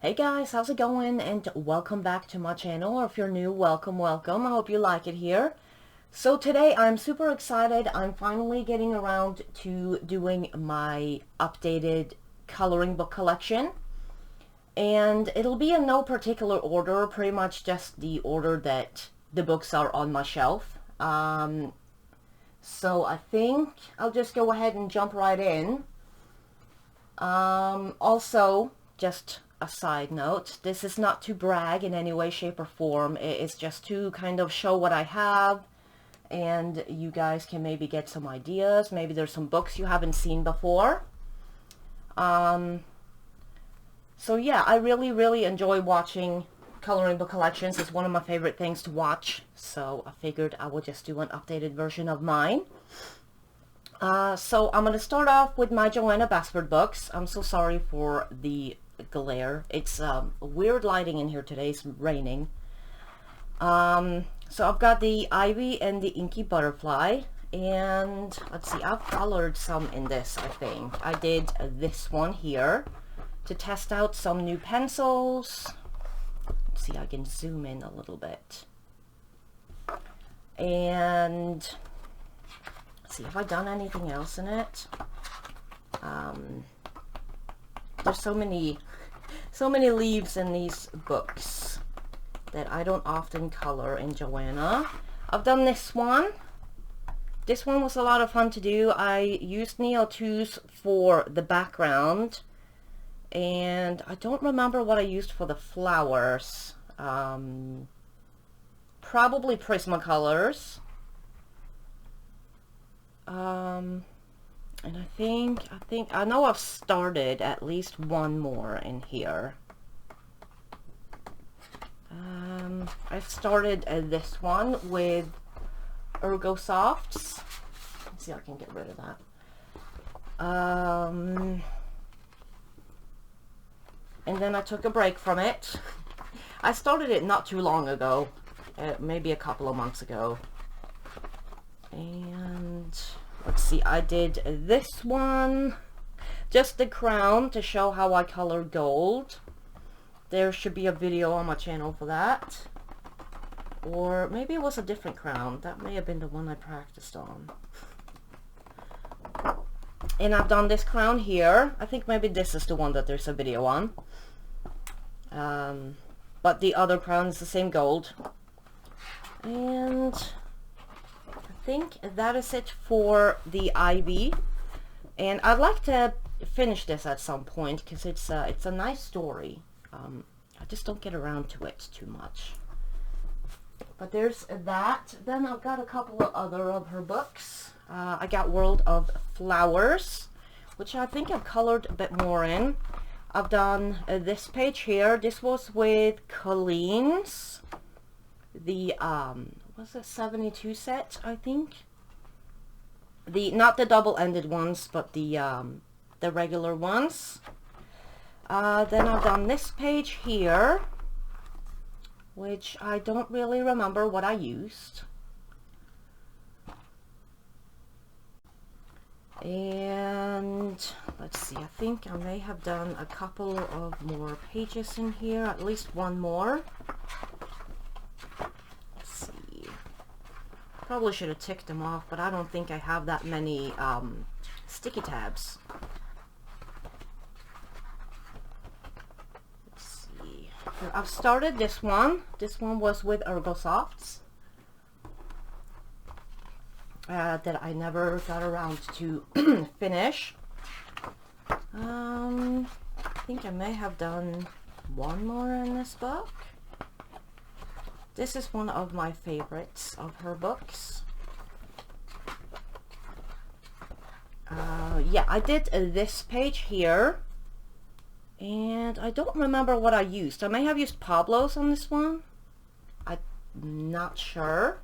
Hey guys, how's it going? And welcome back to my channel, or if you're new, welcome. I hope you like it here. So today I'm super excited. I'm finally getting around to doing my updated coloring book collection. And it'll be in no particular order, pretty much just the order that the books are on my shelf. So I think I'll just go ahead and jump right in. Also, just a side note, this is not to brag in any way, shape, or form. It's just to kind of show what I have, and you guys can maybe get some ideas. Maybe there's some books you haven't seen before. So yeah, I really enjoy watching coloring book collections. It's one of my favorite things to watch, so I figured I would just do an updated version of mine. So I'm going to start off with my Joanna Bastard books. I'm so sorry for the glare. It's weird lighting in here today. It's raining. So I've got the Ivy and the Inky Butterfly. And let's see, I've colored some in this, I think. I did this one here to test out some new pencils. Let's see, I can zoom in a little bit. And see, have I done anything else in it? There's so many leaves in these books that I don't often color in Joanna. I've done this one. This one was a lot of fun to do. I used Neo 2s for the background, and I don't remember what I used for the flowers. Probably Prismacolors. And I know I've started at least one more in here. I've started this one with Ergo Softs. Let's see if I can get rid of that. And then I took a break from it. I started it not too long ago, maybe a couple of months ago. And let's see, I did this one, just the crown, to show how I color gold. There should be a video on my channel for that. Or maybe it was a different crown. That may have been the one I practiced on. And I've done this crown here. I think maybe this is the one that there's a video on. But the other crown is the same gold. And I think that is it for the Ivy. And I'd like to finish this at some point because it's a nice story. I just don't get around to it too much. But there's that. Then I've got a couple of other of her books. I got World of Flowers, which I think I've colored a bit more in. I've done this page here. This was with Colleen's. The was a 72 set, I think. Not the double-ended ones, but the regular ones. Then I've done this page here, which I don't really remember what I used. And let's see, I think I may have done a couple of more pages in here, at least one more. Let's see. Probably should have ticked them off, but I don't think I have that many sticky tabs. Let's see. I've started this one. This one was with Ergo Softs. That I never got around to finish. I think I may have done one more in this book. This is one of my favorites of her books. Yeah, I did this page here, and I don't remember what I used. I may have used Pablo's on this one. I'm not sure.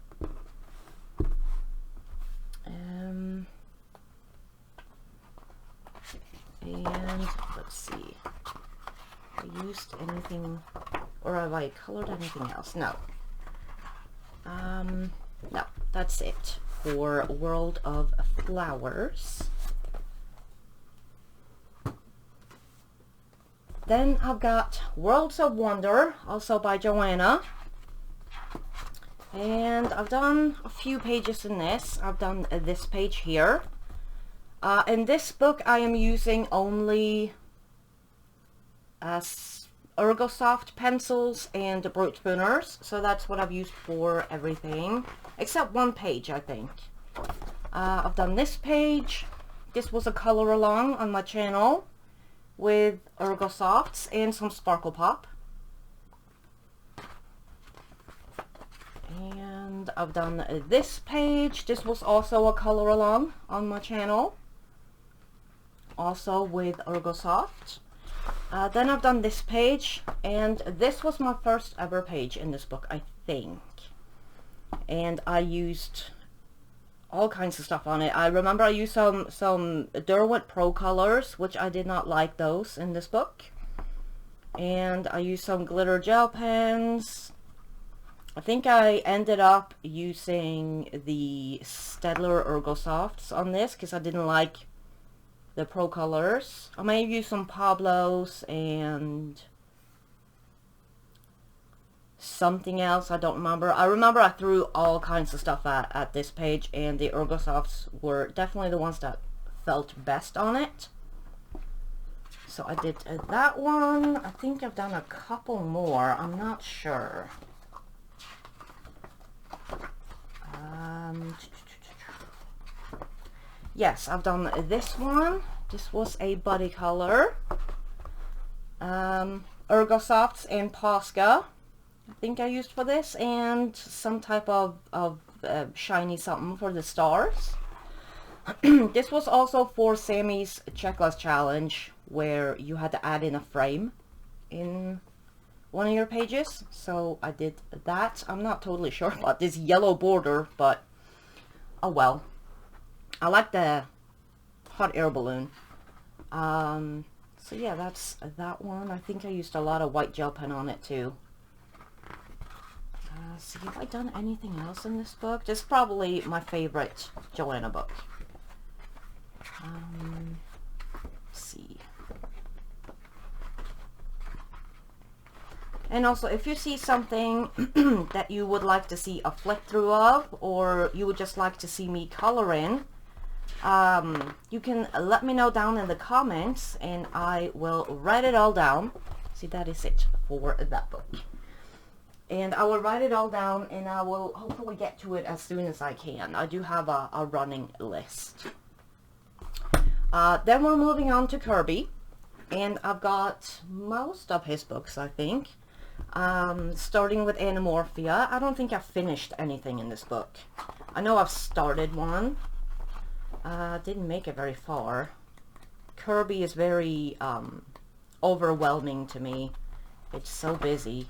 And let's see, I used anything, or have I colored anything else? No. No, that's it for World of Flowers. Then I've got Worlds of Wonder, also by Joanna. And I've done a few pages in this. I've done this page here. In this book I am using only Ergosoft pencils and brute spooners. So that's what I've used for everything. Except one page, I think. I've done this page. This was a color along on my channel with Ergosofts and some Sparkle Pop. And I've done this page. This was also a color along on my channel, also with Ergosoft. Then I've done this page, and this was my first ever page in this book, I think. And I used all kinds of stuff on it. I remember I used some Derwent Pro colors, which I did not like those in this book. And I used some glitter gel pens. I think I ended up using the Staedtler Ergosofts on this because I didn't like the Pro colors. I may have used some Pablos and something else, I don't remember. I remember I threw all kinds of stuff at this page, and the Ergosofts were definitely the ones that felt best on it. So I did that one. I think I've done a couple more, I'm not sure. Yes, I've done this one. This was a buddy color. Ergosofts and Posca, I think I used for this, and some type of shiny something for the stars. This was also for Sammy's checklist challenge, where you had to add in a frame in one of your pages. So I did that. I'm not totally sure about this yellow border, but oh well. I like the hot air balloon. So yeah, that's that one. I think I used a lot of white gel pen on it too. See, have I done anything else in this book? This is probably my favorite Joanna book. Let's see. And also, if you see something that you would like to see a flip through of, or you would just like to see me color in, you can let me know down in the comments, and I will write it all down. See, that is it for that book. And I will write it all down, and I will hopefully get to it as soon as I can. I do have a running list. Then we're moving on to Kirby, and I've got most of his books, I think. Starting with Morphia. I don't think I've finished anything in this book. I know I've started one. Didn't make it very far. Kirby is very overwhelming to me. It's so busy.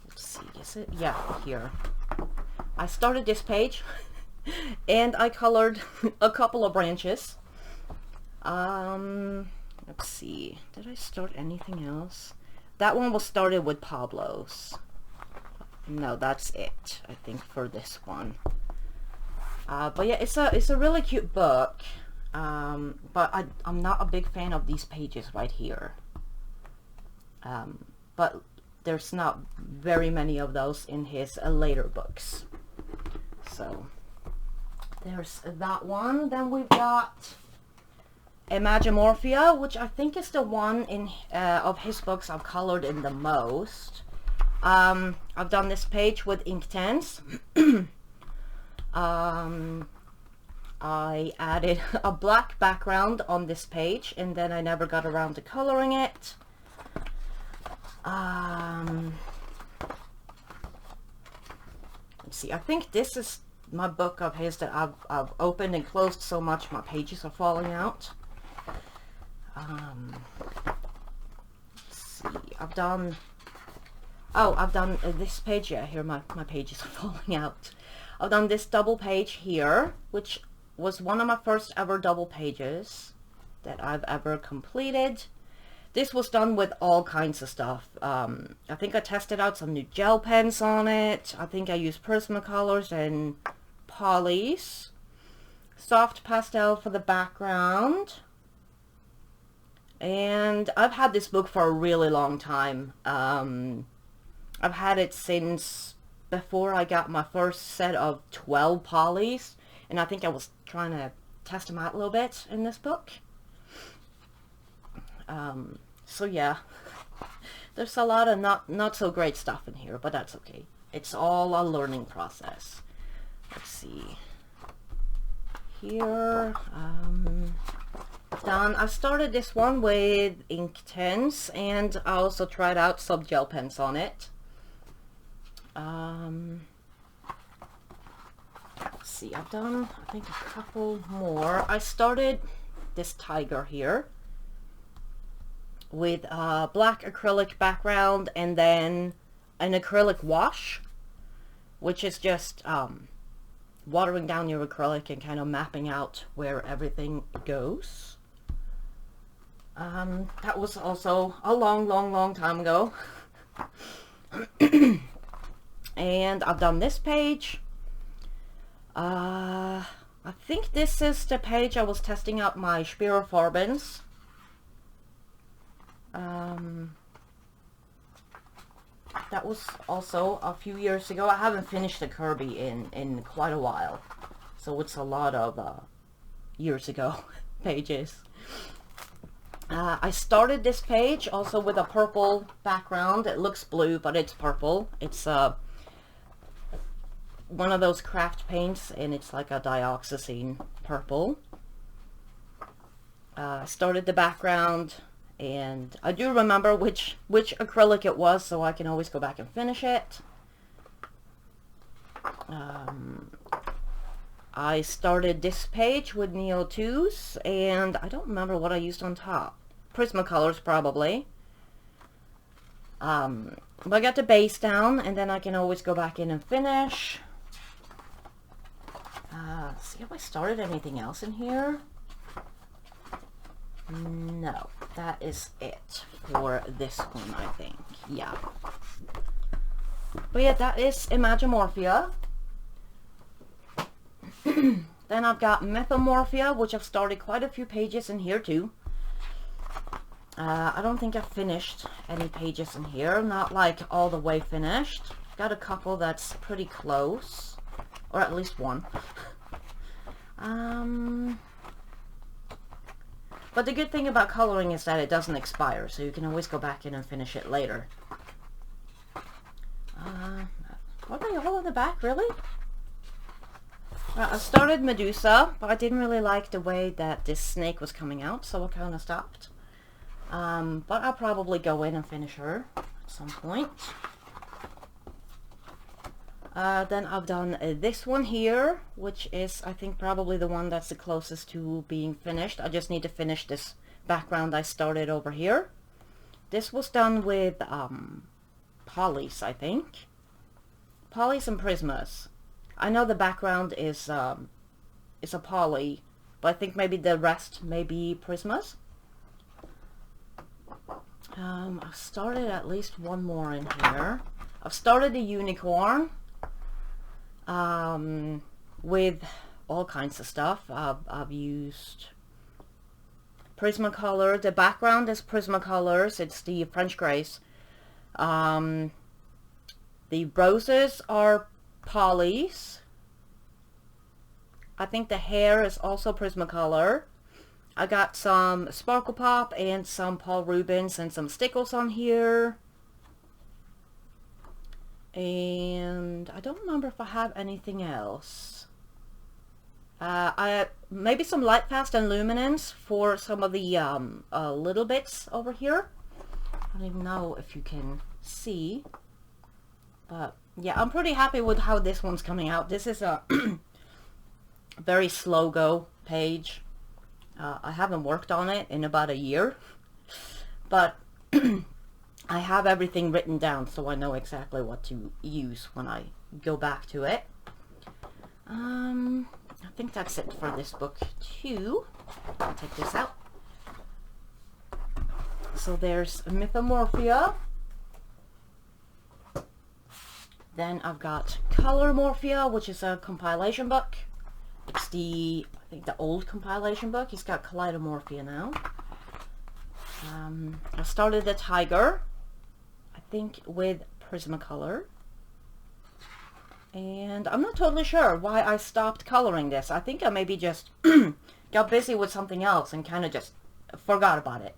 Let's see, is it? Yeah, here. I started this page and I colored a couple of branches. Let's see, did I start anything else? That one was started with Pablo's. No, that's it, I think, for this one. But yeah, it's a really cute book. But I'm not a big fan of these pages right here. But there's not very many of those in his later books. So there's that one. Then we've got Geomorphia, which I think is the one in of his books I've colored in the most. I've done this page with Inktense. I added a black background on this page, and then I never got around to coloring it. Let's see, I think this is my book of his that I've opened and closed so much my pages are falling out. Let's see, I've done this page. Yeah, here my pages are falling out. I've done this double page here, which was one of my first ever double pages that I've ever completed. This was done with all kinds of stuff. I think I tested out some new gel pens on it. I think I used Prismacolors and Polys. soft pastel for the background. And I've had this book for a really long time. I've had it since before I got my first set of 12 polys, and I think I was trying to test them out a little bit in this book. So yeah, there's a lot of not so great stuff in here, but that's okay. It's all a learning process. Let's see. Here, done. I started this one with ink tints, and I also tried out some gel pens on it. Let's see, I've done, I think, a couple more. I started this tiger here with a black acrylic background and then an acrylic wash, which is just watering down your acrylic and kind of mapping out where everything goes. That was also a long time ago. And I've done this page. I think this is the page I was testing out my Spirofarbens. That was also a few years ago. I haven't finished the Kirby in quite a while, so it's a lot of years ago pages. I started this page also with a purple background. It looks blue, but it's purple. It's one of those craft paints, and it's like a dioxazine purple. I started the background, and I do remember which acrylic it was, so I can always go back and finish it. I started this page with Neo 2s, and I don't remember what I used on top. Prismacolors, probably. But I got the base down, and then I can always go back in and finish. See if I started anything else in here. No, that is it for this one, I think. Yeah. But yeah, that is Mythomorphia. Then I've got Mythomorphia, which I've started quite a few pages in here too. I don't think I've finished any pages in here, not like all the way finished. Got a couple that's pretty close, or at least one. But the good thing about coloring is that it doesn't expire, so you can always go back in and finish it later. Are they all in the back, really? I started Medusa, but I didn't really like the way that this snake was coming out, so I kind of stopped. But I'll probably go in and finish her at some point. Then I've done this one here, which is, I think, probably the one that's the closest to being finished. I just need to finish this background I started over here. This was done with polys, I think. Polys and Prismas. I know the background is a poly, but I think maybe the rest may be Prismas. I've started at least one more in here. I've started a unicorn with all kinds of stuff. I've used Prismacolor. The background is Prismacolors. It's the French Grace. The roses are polys. I think the hair is also Prismacolor. I got some Sparkle Pop and some Paul Rubens and some stickles on here. And I don't remember if I have anything else. Maybe some Light Fast and Luminance for some of the little bits over here. I don't even know if you can see. But yeah, I'm pretty happy with how this one's coming out. This is a very slow go page. I haven't worked on it in about a year, but I have everything written down, so I know exactly what to use when I go back to it. I think that's it for this book too. I'll take this out. So there's Mythomorphia. Then I've got Color Morphia, which is a compilation book. It's the, I think the old compilation book. He's got Morphia now. I started the tiger, I think with Prismacolor. And I'm not totally sure why I stopped coloring this. I think I maybe just got busy with something else and kind of just forgot about it.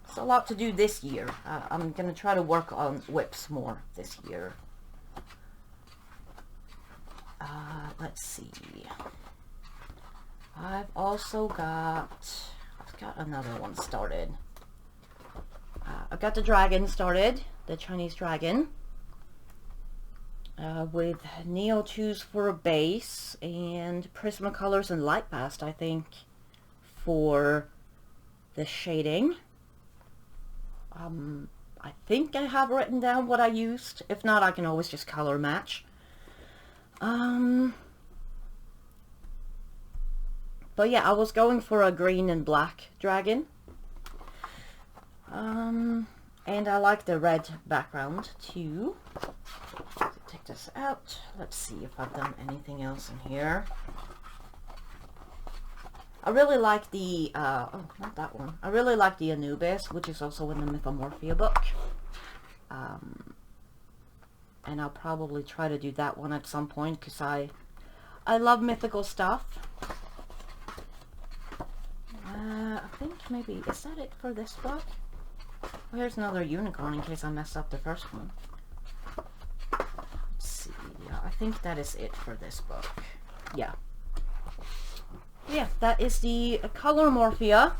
It's a lot to do this year. I'm going to try to work on whips more this year. Let's see. I've got another one started. I've got the dragon started, the Chinese dragon, with Neo 2s for a base and Prismacolors and Light Past, I think, for the shading. I think I have written down what I used. If not, I can always just color match. But yeah, I was going for a green and black dragon. And I like the red background too. So take this out. Let's see if I've done anything else in here. I really like the, oh, not that one. I really like the Anubis, which is also in the Mythomorphia book. And I'll probably try to do that one at some point, because I love mythical stuff. I think maybe, is that it for this book? Well, here's another unicorn in case I messed up the first one. Let's see, yeah, I think that is it for this book. Yeah. Yeah, that is the color Morphia.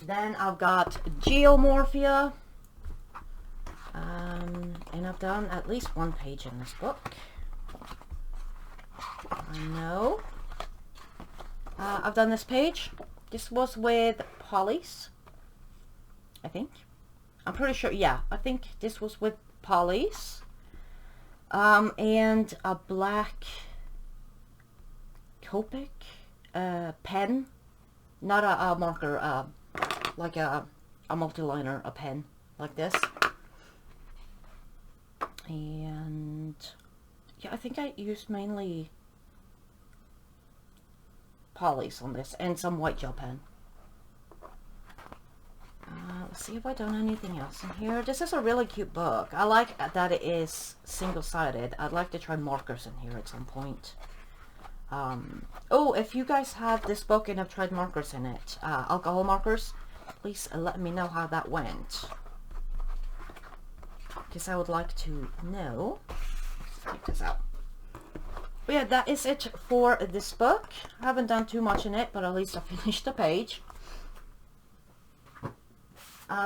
Then I've got Geomorphia. And I've done at least one page in this book. I know. I've done this page. This was with Polys, I think. I'm pretty sure, yeah, I think this was with Polys. And a black Copic pen, not a marker, like a multi-liner, a pen, like this. And yeah, I think I used mainly Polys on this, and some white gel pen. Let's see if I've done anything else in here. This is a really cute book. I like that it is single-sided. I'd like to try markers in here at some point. Oh, if you guys have this book and have tried markers in it, alcohol markers, please let me know how that went. Because I would like to know. Let's take this out. But yeah, that is it for this book. I haven't done too much in it, but at least I finished the page.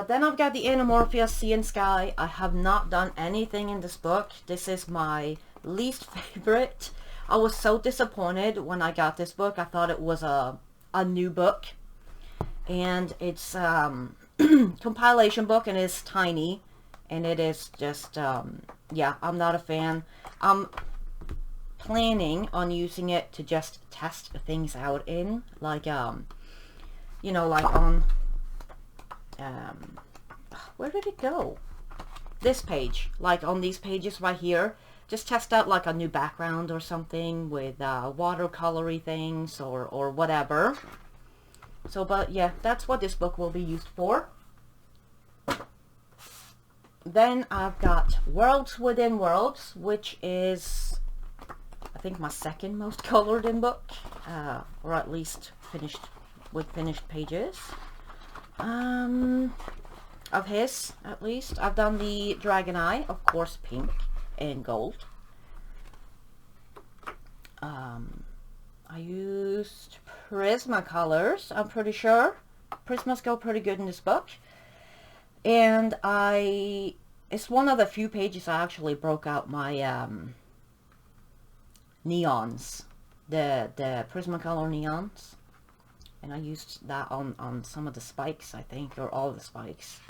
Then I've got the Morphia Sea and Sky. I have not done anything in this book. This is my least favorite. I was so disappointed when I got this book. I thought it was a new book. And it's compilation book, and it's tiny. And it is just, yeah, I'm not a fan. I'm planning on using it to just test things out in. Like, you know, like on, where did it go? This page. Like on these pages right here. Just test out like a new background or something with watercolory things or whatever. So, but yeah, that's what this book will be used for. Then I've got Worlds Within Worlds, which is, I think, my second most colored in book, or at least finished with finished pages. Of his, at least. I've done the Dragon Eye, of course, pink and gold. I used Prismacolors, I'm pretty sure. Prismas go pretty good in this book. And it's one of the few pages I actually broke out my neons, the Prismacolor neons, and I used that on some of the spikes, I think, or all the spikes.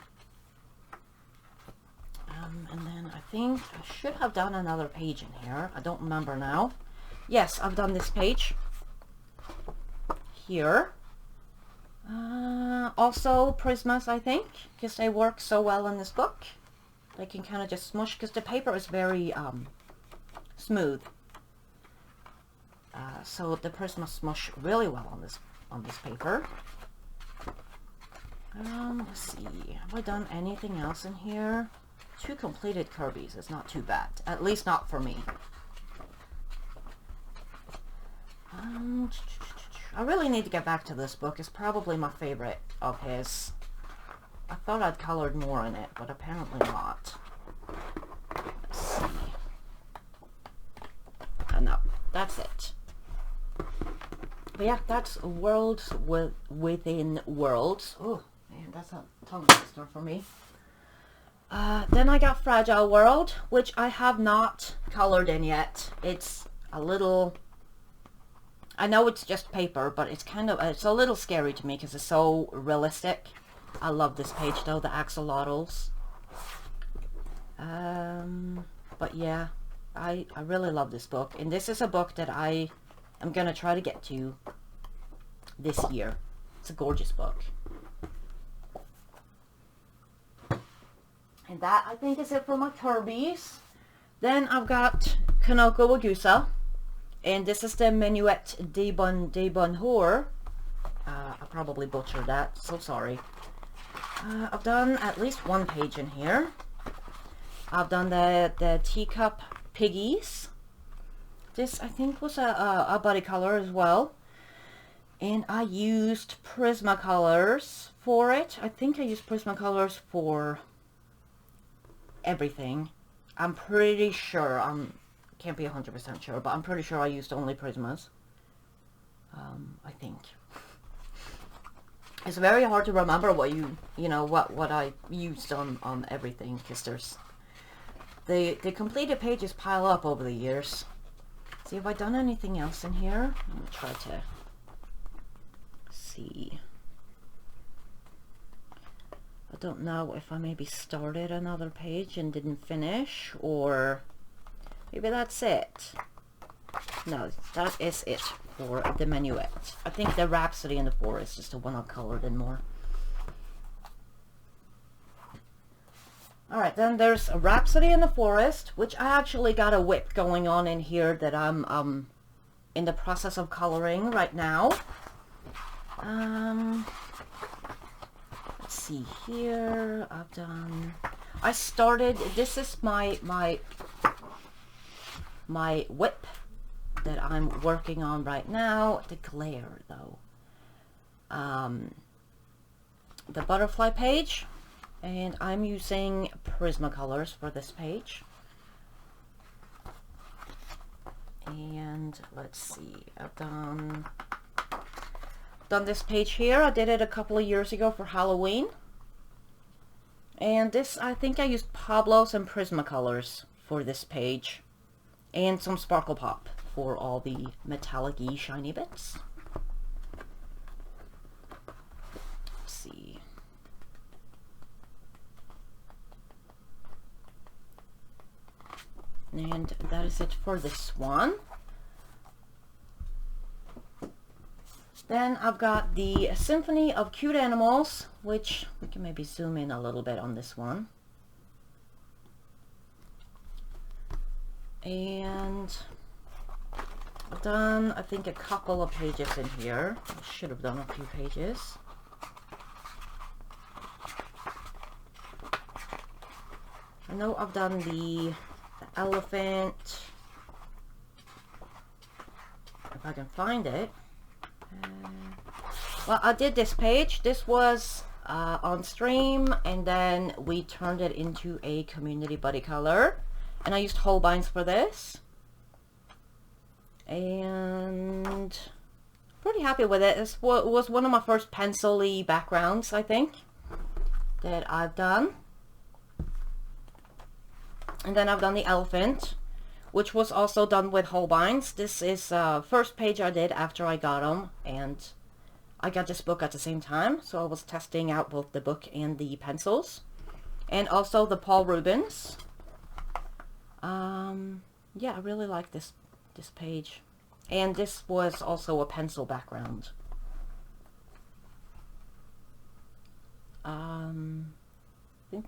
And then I think I should have done another page in here. I don't remember now. Yes, I've done this page here. Also Prismas, I think, because they work so well in this book. They can kind of just smush, because the paper is very smooth. So the Prisma smush really well on this paper. Let's see, have I done anything else in here? 2 completed Kirby's is not too bad, at least not for me. I really need to get back to this book. It's probably my favorite of his. I thought I'd colored more in it, but apparently not. Let's see. No, that's it. But yeah, that's Worlds Within Worlds. Oh, man, that's a tongue twister for me. Then I got Fragile World, which I have not colored in yet. It's a little... I know it's just paper, but it's kind of... It's a little scary to me because it's so realistic. I love this page though, the axolotls. But yeah, I really love this book. And this is a book that I am going to try to get to this year. It's a gorgeous book. And that, I think, is it for my Kirby's. Then I've got Kanoko Wagusa. And this is the Minuet de Bonheur. I probably butchered that, so sorry. I've done at least 1 page in here. I've done the Teacup Piggies. This, I think, was a buddy color as well. And I used Prismacolors for it. I think I used Prismacolors for everything. I'm pretty sure, can't be 100% sure, but I'm pretty sure I used only Prismas. I think. It's very hard to remember what what I used on everything, because there's the completed pages pile up over the years. See, have I done anything else in here? Let me try to see. I don't know if I maybe started another page and didn't finish, or maybe that's it. No, that is it for the Minuet. I think the Rhapsody in the Forest is the one I've colored in more. Alright, then there's a Rhapsody in the Forest, which I actually got a whip going on in here that I'm in the process of coloring right now. Let's see here. I started, this is my whip that I'm working on right now. The glare though. The butterfly page, and I'm using Prismacolors for this page. And let's see, I've done this page here. I did it a couple of years ago for Halloween. And this, I think I used Pablo's and Prismacolors for this page. And some Sparkle Pop for all the metallic-y shiny bits. Let's see. And that is it for this one. Then I've got the Symphony of Cute Animals, which we can maybe zoom in a little bit on this one. And I've done, I think, a couple of pages in here. I should have done a few pages. I know I've done the elephant, if I can find it. Well, I did this page. This was on stream, and then we turned it into a community buddy color, and I used Holbeins for this, and pretty happy with it. This was one of my first pencil-y backgrounds, I think, that I've done. And then I've done the elephant, which was also done with Holbeins. This is first page I did after I got them, and I got this book at the same time, so I was testing out both the book and the pencils. And also the Paul Rubens. Yeah, I really like this page. And this was also a pencil background.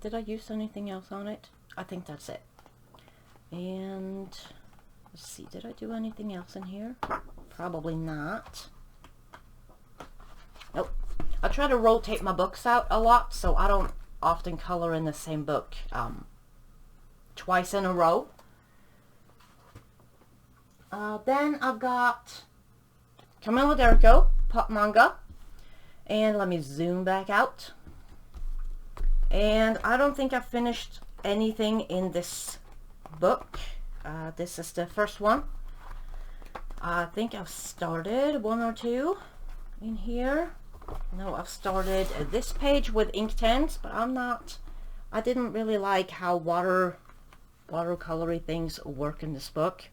Did I use anything else on it? I think that's it. And Let's see, did I do anything else in here? Probably not. Nope. I try to rotate my books out a lot, so I don't often color in the same book twice in a row. Then I've got Camilo Dereko, pop manga. And let me zoom back out. And I don't think I've finished anything in this book. This is the first one. I think I've started one or two in here. No, I've started this page with ink tents, but I didn't really like how watercolory things work in this book.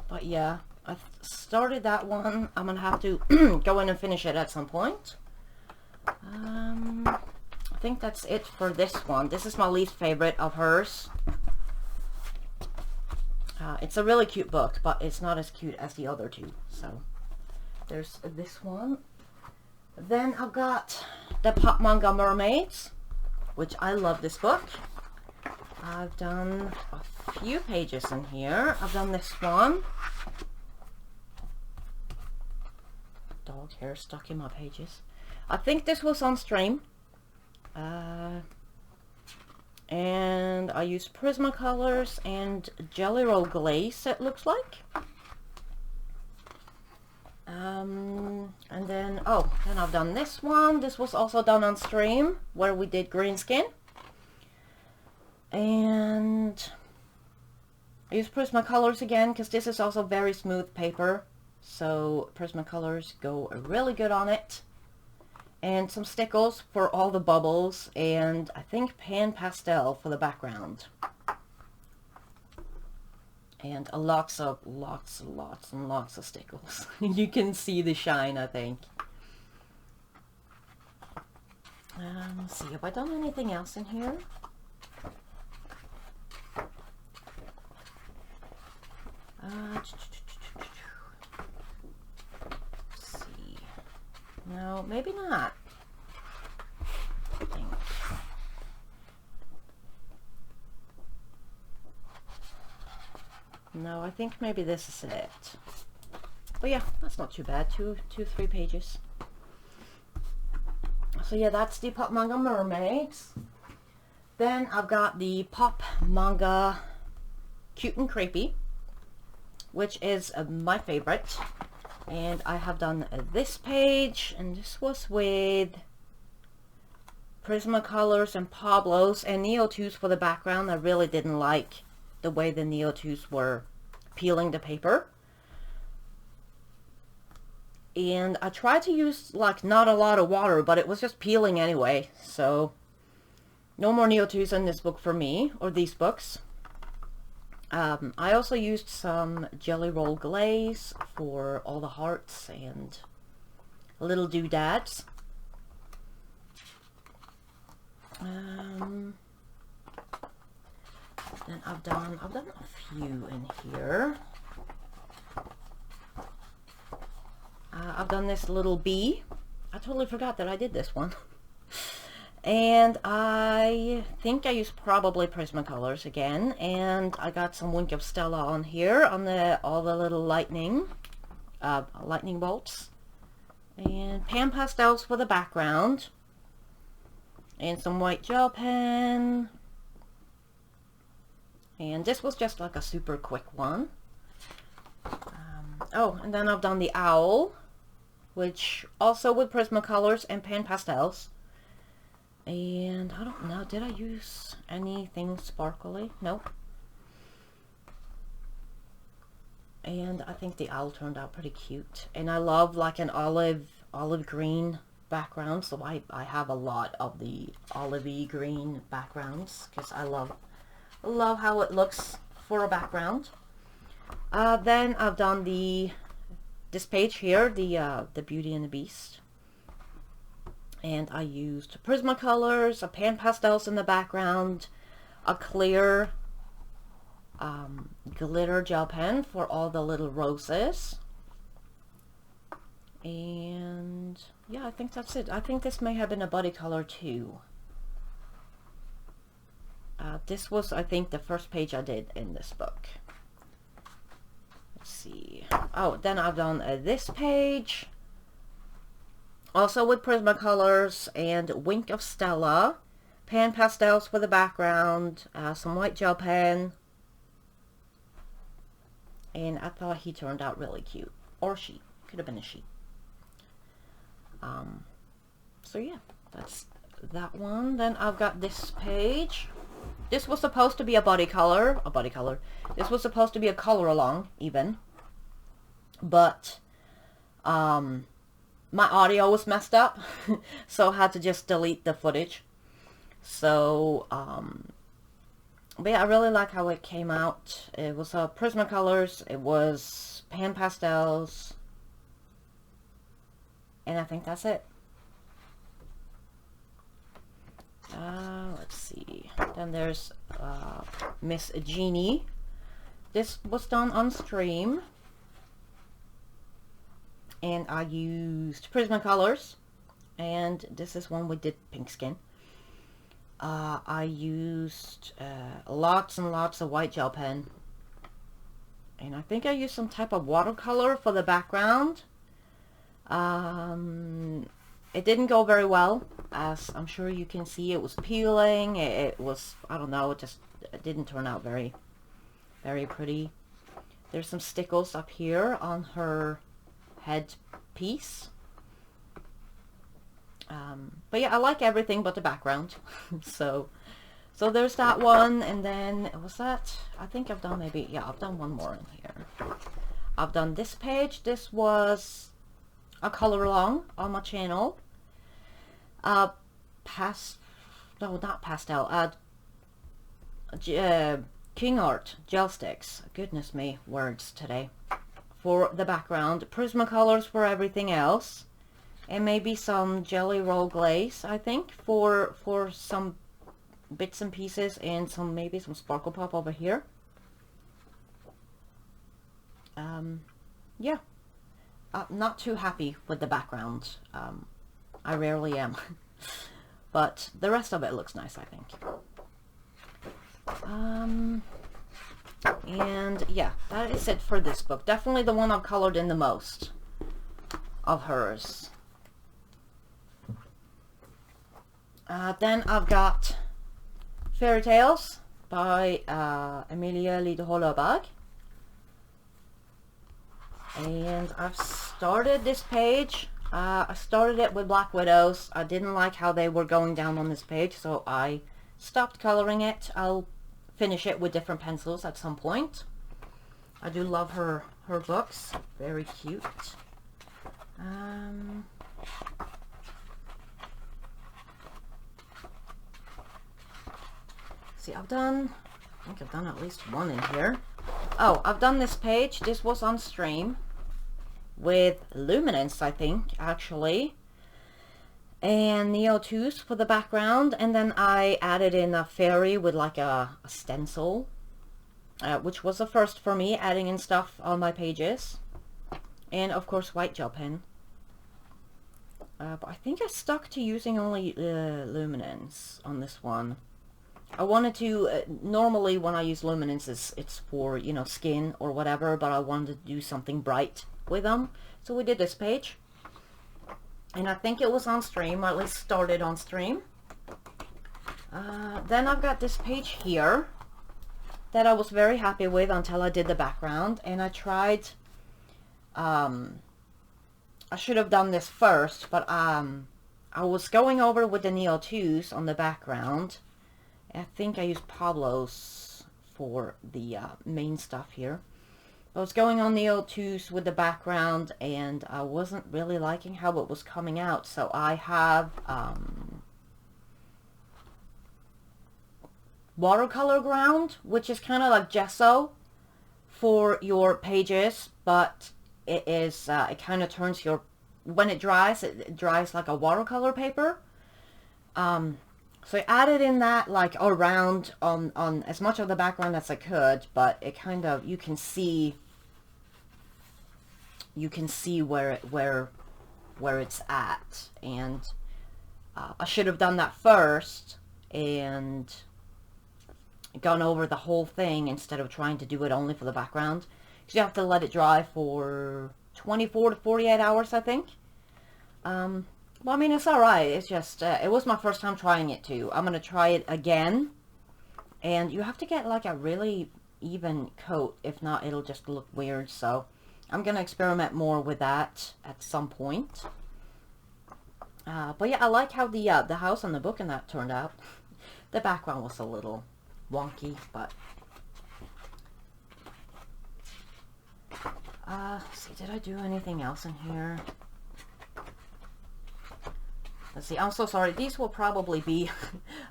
But yeah, I started that one. I'm gonna have to go in and finish it at some point. I think that's it for this one. This is my least favorite of hers. It's a really cute book, but it's not as cute as the other two. So there's this one. Then I've got the pop manga Mermaids, which I love this book. I've done a few pages in here. I've done this one. Dog hair stuck in my pages. I think this was on stream. And I used Prismacolors and Jelly Roll Glaze, it looks like. And then, then I've done this one. This was also done on stream, where we did green skin. And I use Prismacolors again, because this is also very smooth paper. So Prismacolors go really good on it. And some stickles for all the bubbles, and I think pan pastel for the background. And lots and lots of stickles. You can see the shine, I think. Let's see, have I done anything else in here? Let's see. No, maybe not. I think. No, I think maybe this is it. But yeah, that's not too bad. 3 pages. So yeah, that's the pop manga Mermaids. Then I've got the pop manga Cute and Creepy, which is my favorite. And I have done this page, and this was with Prismacolors and Pablos and Neo 2s for the background. I really didn't like the way the Neo 2s were peeling the paper. And I tried to use like not a lot of water, but it was just peeling anyway. So no more Neo 2s in this book for me, or these books. I also used some Jelly Roll Glaze for all the hearts and little doodads. Then I've done a few in here. I've done this little bee. I totally forgot that I did this one. And I think I used probably Prismacolors again, and I got some Wink of Stella on here on all the little lightning bolts, and pan pastels for the background, and some white gel pen. And this was just like a super quick one. And then I've done the owl, which also with Prismacolors and pan pastels. And I don't know, did I use anything sparkly? Nope. And I think the owl turned out pretty cute. And I love like an olive green background, so I have a lot of the olivey green backgrounds, because I love how it looks for a background. Then I've done this page here, the Beauty and the Beast. And I used Prismacolors, a pan pastels in the background, a clear glitter gel pen for all the little roses. And yeah, I think that's it. I think this may have been a buddy color too. This was, I think, the first page I did in this book. Let's see. Oh, then I've done this page. Also with Prismacolors and Wink of Stella. Pan pastels for the background. Some white gel pen. And I thought he turned out really cute. Or she. Could have been a she. So yeah, that's that one. Then I've got this page. This was supposed to be a body color. This was supposed to be a color along, even. But, my audio was messed up. So I had to just delete the footage. So, but yeah, I really like how it came out. It was Prismacolors. It was pan pastels. And I think that's it. Let's see. Then there's Miss Genie. This was done on stream. And I used Prismacolors. And this is one we did pink skin. I used lots and lots of white gel pen. And I think I used some type of watercolor for the background. It didn't go very well, as I'm sure you can see. It was peeling. It was, I don't know, it didn't turn out very, very pretty. There's some stickles up here on her head piece. But yeah, I like everything but the background. so there's that one. And then, was that, I think I've done maybe, yeah, I've done one more in here. I've done this page. This was a color along on my channel. No, not pastel. King Art gel sticks. Goodness me, words today. For the background, Prismacolors for everything else, and maybe some Jelly Roll Glaze, I think, for some bits and pieces, and maybe some Sparkle Pop over here. Yeah. Not too happy with the background. I rarely am. But the rest of it looks nice, I think. And yeah, that is it for this book. Definitely the one I've colored in the most of hers. Then I've got Fairy Tales by Emilia Liederhollerbach. And I've started this page. I started it with Black Widows. I didn't like how they were going down on this page, so I stopped coloring it. I'll finish it with different pencils at some point. I do love her books. Very cute. See, I think I've done at least one in here. Oh, I've done this page. This was on stream with Luminance, I think, actually. And Neo 2s for the background. And then I added in a fairy with like a stencil. Which was a first for me, adding in stuff on my pages. And of course white gel pen. But I think I stuck to using only Luminance on this one. I wanted to, normally when I use Luminance it's for, you know, skin or whatever, but I wanted to do something bright with them. So we did this page. And I think it was on stream, or at least started on stream. Then I've got this page here that I was very happy with until I did the background. And I tried, I should have done this first, but I was going over with the Neo 2s on the background. I think I used Pablo's for the main stuff here. I was going on Neo 2s with the background, and I wasn't really liking how it was coming out. So I have watercolor ground, which is kind of like gesso for your pages, but it is it kind of turns your, when it dries like a watercolor paper. So I added in that like around on as much of the background as I could, but it kind of, you can see where it's at, and I should have done that first and gone over the whole thing instead of trying to do it only for the background. Because you have to let it dry for 24 to 48 hours, I think. Well, I mean, it's alright. It's just, it was my first time trying it too. I'm going to try it again. And you have to get like a really even coat. If not, it'll just look weird. So I'm going to experiment more with that at some point. But yeah, I like how the house and the book and that turned out. The background was a little wonky, but let's see, did I do anything else in here? Let's see, I'm so sorry. These will probably be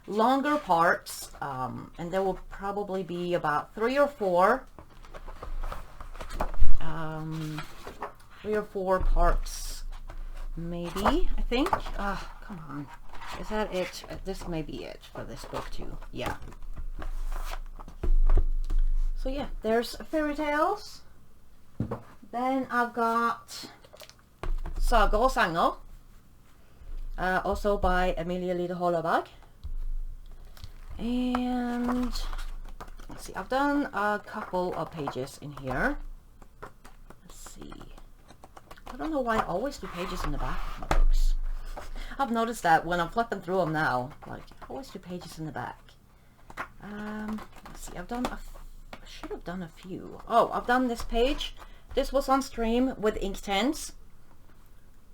longer parts, and there will probably be about 3 or 4 parts, maybe, I think. Come on. Is that it? This may be it for this book too. Yeah. So yeah, there's fairy tales. Then I've got Saga och Sanger, also by Emilia Lideholabag. And let's see, I've done a couple of pages in here. Let's see. I don't know why I always do pages in the back of my books. I've noticed that when I'm flipping through them now, like, I always do pages in the back. Let's see, I should have done a few. Oh, I've done this page. This was on stream with Inktense.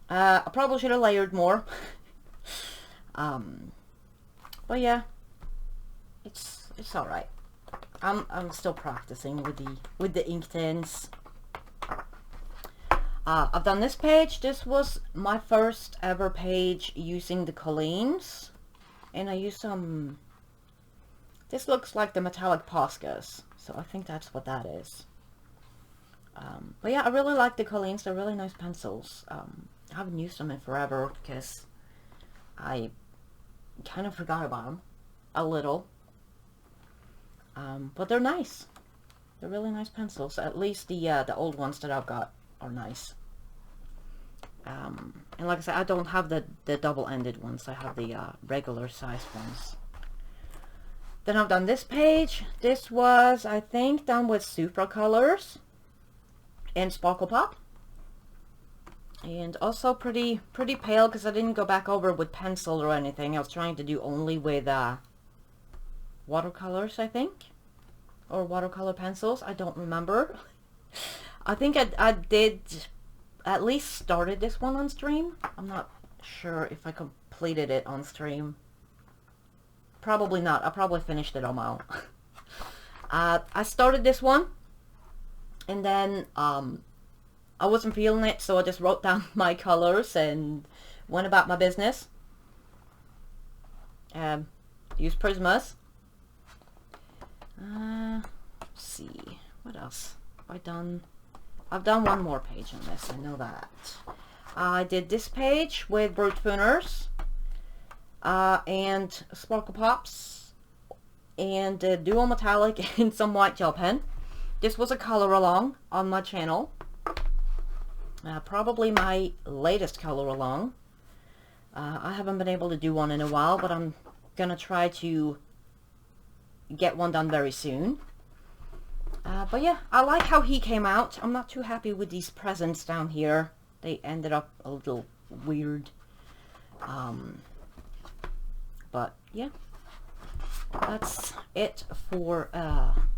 I probably should have layered more. But yeah, it's alright. I'm still practicing with the Inktense. I've done this page. This was my first ever page using the Collines. And I used some... This looks like the metallic Poscas. So I think that's what that is. But yeah, I really like the Collines. They're really nice pencils. I haven't used them in forever because I kind of forgot about them a little. But they're nice. They're really nice pencils. At least the old ones that I've got are nice. And like I said, I don't have the double-ended ones. I have the regular size ones. Then I've done this page. This was, I think, done with Supra colors and Sparkle Pop. And also pretty pale because I didn't go back over with pencil or anything. I was trying to do only with watercolors, I think. Or watercolor pencils. I don't remember. I think I did at least started this one on stream. I'm not sure if I completed it on stream. Probably not. I probably finished it on my own. I started this one, and then I wasn't feeling it, so I just wrote down my colors and went about my business. Used Prismas. Let's see, what else have I done? I've done one more page on this, I know that. I did this page with Brute Fooners, and Sparkle Pops, and Dual Metallic and some white gel pen. This was a color along on my channel. Probably my latest color along. I haven't been able to do one in a while, but I'm gonna try to get one done very soon. But yeah, I like how he came out. I'm not too happy with these presents down here. They ended up a little weird. But yeah, that's it for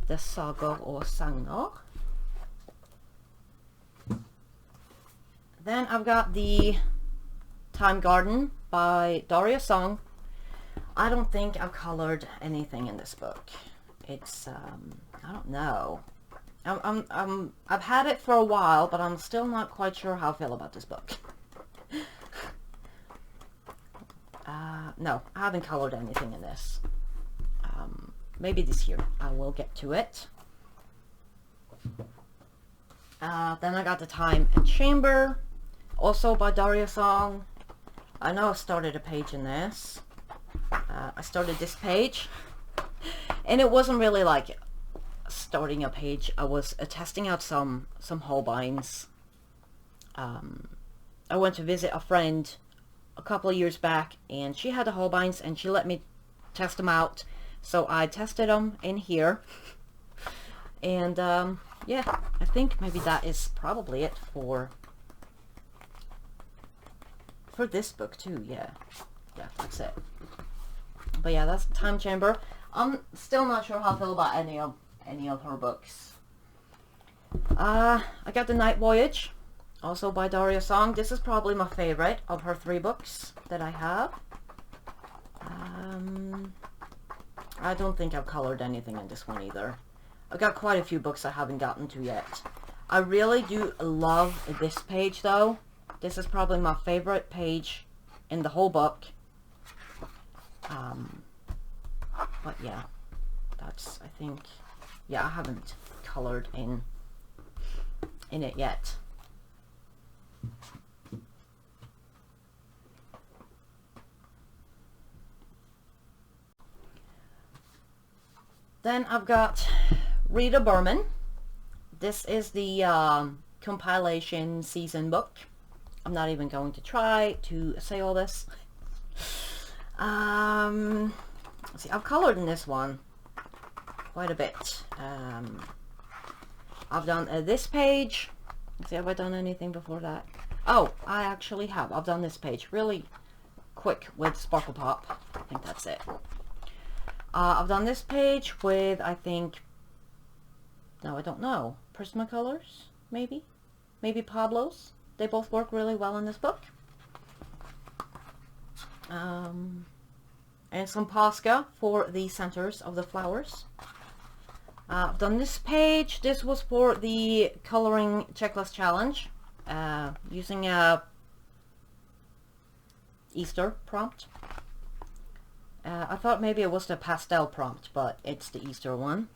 the Saga och Sanger. Then I've got the Time Garden by Daria Song. I don't think I've colored anything in this book. It's I don't know. I've had it for a while, but I'm still not quite sure how I feel about this book. No, I haven't colored anything in this. Maybe this year I will get to it. Then I got the Time and Chamber, also by Daria Song. I know I started a page in this. I started this page, and it wasn't really like starting a page. I was testing out some Holbeins. I went to visit a friend a couple of years back, and she had the Holbeins, and she let me test them out So I tested them in here. And yeah, I think maybe that is probably it for this book too. Yeah, that's it. But yeah, that's Time Chamber. I'm still not sure how I feel about any of her books. I got the Night Voyage, also by Daria Song. This is probably my favorite of her 3 books that I have. I don't think I've colored anything in this one either. I've got quite a few books I haven't gotten to yet. I really do love this page though. This is probably my favorite page in the whole book. But yeah, that's, I think, yeah, I haven't colored in it yet. Then I've got Rita Berman. This is the compilation season book. I'm not even going to try to say all this. See, I've colored in this one quite a bit. I've done this page. Let's see, have I done anything before that? Oh, I actually have. I've done this page really quick with Sparkle Pop. I think that's it. I've done this page with, I think, no, I don't know, Prismacolors, maybe? Maybe Pablo's. They both work really well in this book. And some Posca for the centers of the flowers. I've done this page. This was for the coloring checklist challenge, using a Easter prompt. I thought maybe it was the pastel prompt, but it's the Easter one.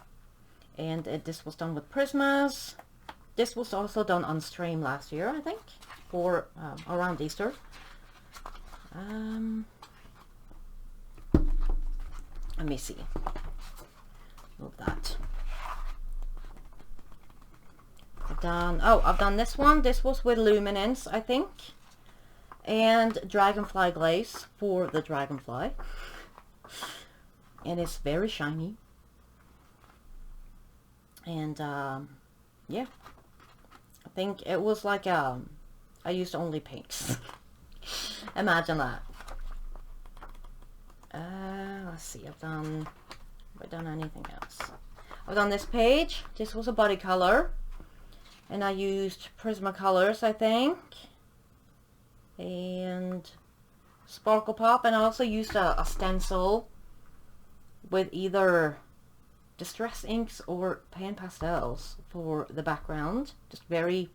And this was done with Prismas. This was also done on stream last year, I think, for around Easter. Let me see. Move that. I've done this one. This was with Luminance, I think. And Dragonfly Glaze for the Dragonfly. And it's very shiny. And yeah, I think it was like I used only pinks. Imagine that. Let's see, have I done anything else? I've done this page. This was a body color, and I used Prismacolors, I think, and Sparkle Pop, and I also used a stencil with either Distress Inks or Pan Pastels for the background. Just very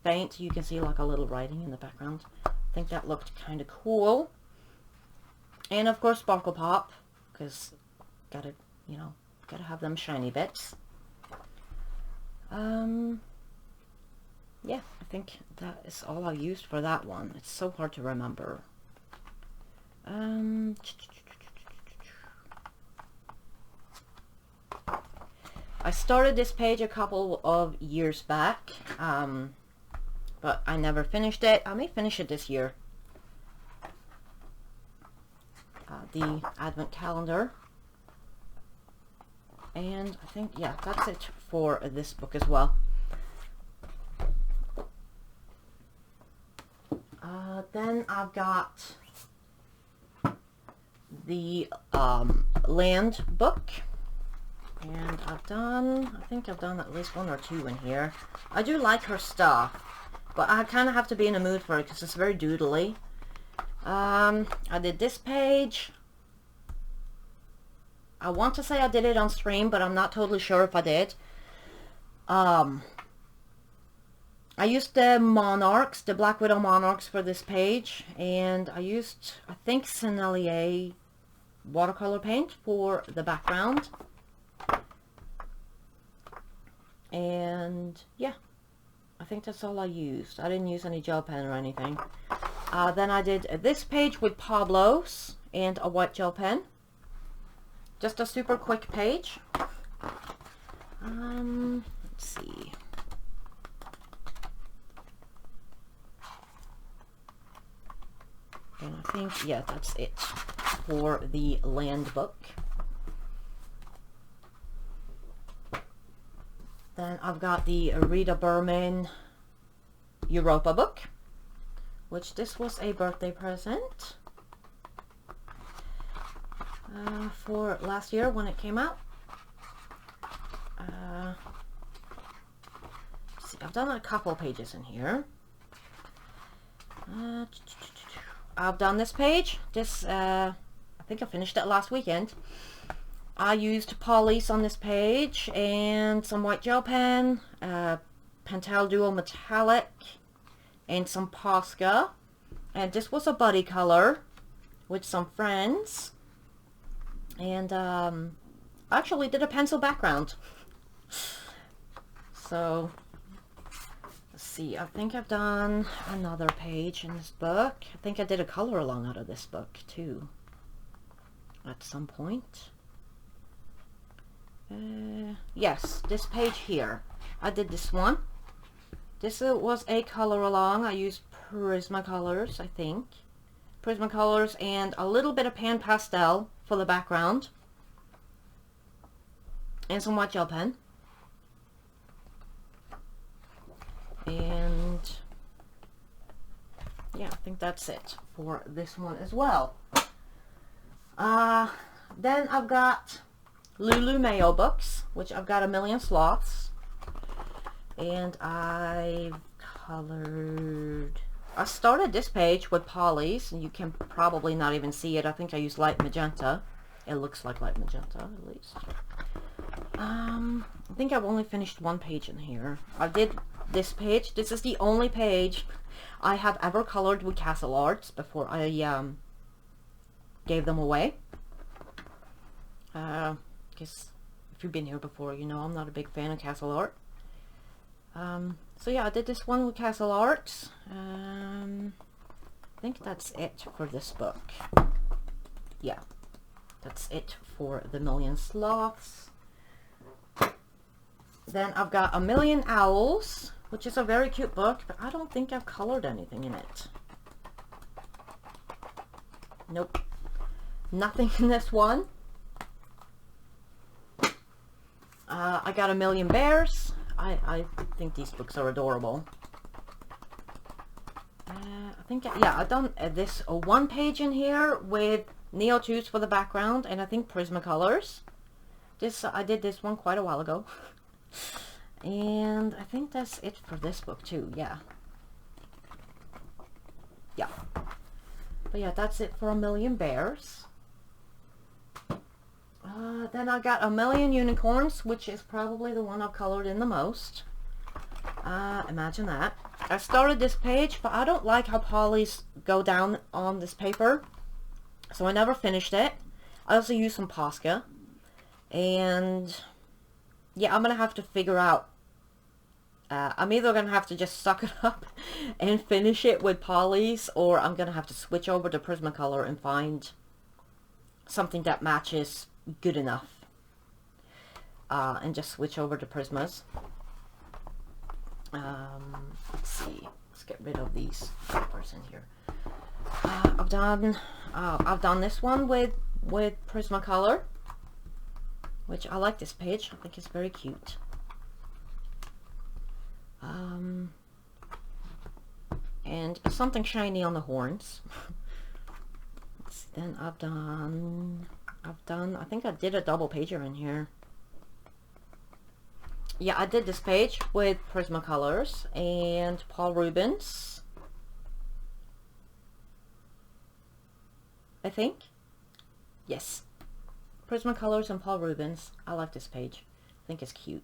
faint. You can see like a little writing in the background. I think that looked kind of cool. And of course Sparkle Pop, because gotta have them shiny bits. Yeah, I think that is all I used for that one. It's so hard to remember. I started this page a couple of years back, but I never finished it. I may finish it this year. The Advent Calendar. And I think, yeah, that's it for this book as well. Then I've got the Land book. And I think I've done at least 1 or 2 in here. I do like her stuff, but I kind of have to be in a mood for it because it's very doodly. I did this page. I want to say I did it on stream, but I'm not totally sure if I did. I used the Monarchs, the Black Widow Monarchs for this page, and I used, I think, Sennelier watercolor paint for the background. And yeah, I think that's all I used. I didn't use any gel pen or anything. Then I did this page with Pablo's and a white gel pen. Just a super quick page. Let's see. And I think, yeah, that's it for the Land book. Then I've got the Rita Berman Europa Book, which this was a birthday present for last year when it came out. See, I've done a couple pages in here. I've done this page. This I think I finished it last weekend. I used polys on this page and some white gel pen, Pentel Duo Metallic, and some Posca. And this was a buddy color with some friends. And I actually did a pencil background. So let's see, I think I've done another page in this book. I think I did a color along out of this book too at some point. Yes, this page here. I did this one. This was a color along. I used Prismacolors, I think. Prismacolors and a little bit of pan pastel for the background. And some white gel pen. And yeah, I think that's it for this one as well. Then I've got Lulu Mayo books, which I've got a million sloths, and I've colored. I started this page with polys, and you can probably not even see it. I think I used light magenta. It looks like light magenta, at least. I think I've only finished one page in here. I did this page. This is the only page I have ever colored with Castle Arts before I gave them away. Because if you've been here before, you know I'm not a big fan of Castle Art. So yeah, I did this one with Castle Arts. I think that's it for this book. Yeah, that's it for the Million Sloths. Then I've got A Million Owls, which is a very cute book, but I don't think I've colored anything in it. Nope, nothing in this one. I got A Million Bears. I think these books are adorable. I think, yeah, I've done this one page in here with Neo 2s for the background, and I think Prismacolors. I did this one quite a while ago. And I think that's it for this book too, yeah. Yeah. But yeah, that's it for A Million Bears. Then I got A Million Unicorns, which is probably the one I've colored in the most. Imagine that. I started this page, but I don't like how polys go down on this paper, so I never finished it. I also used some Posca, and yeah, I'm gonna have to figure out. I'm either gonna have to just suck it up and finish it with polys, or I'm gonna have to switch over to Prismacolor and find something that matches good enough, and just switch over to Prismas. Let's see, let's get rid of these papers in here. I've done this one with Prismacolor, which I like this page. I think it's very cute. And something shiny on the horns. Then I've done, I think I did a double pager in here. Yeah, I did this page with Prismacolors and Paul Rubens, I think. Yes, Prismacolors and Paul Rubens. I like this page. I think it's cute.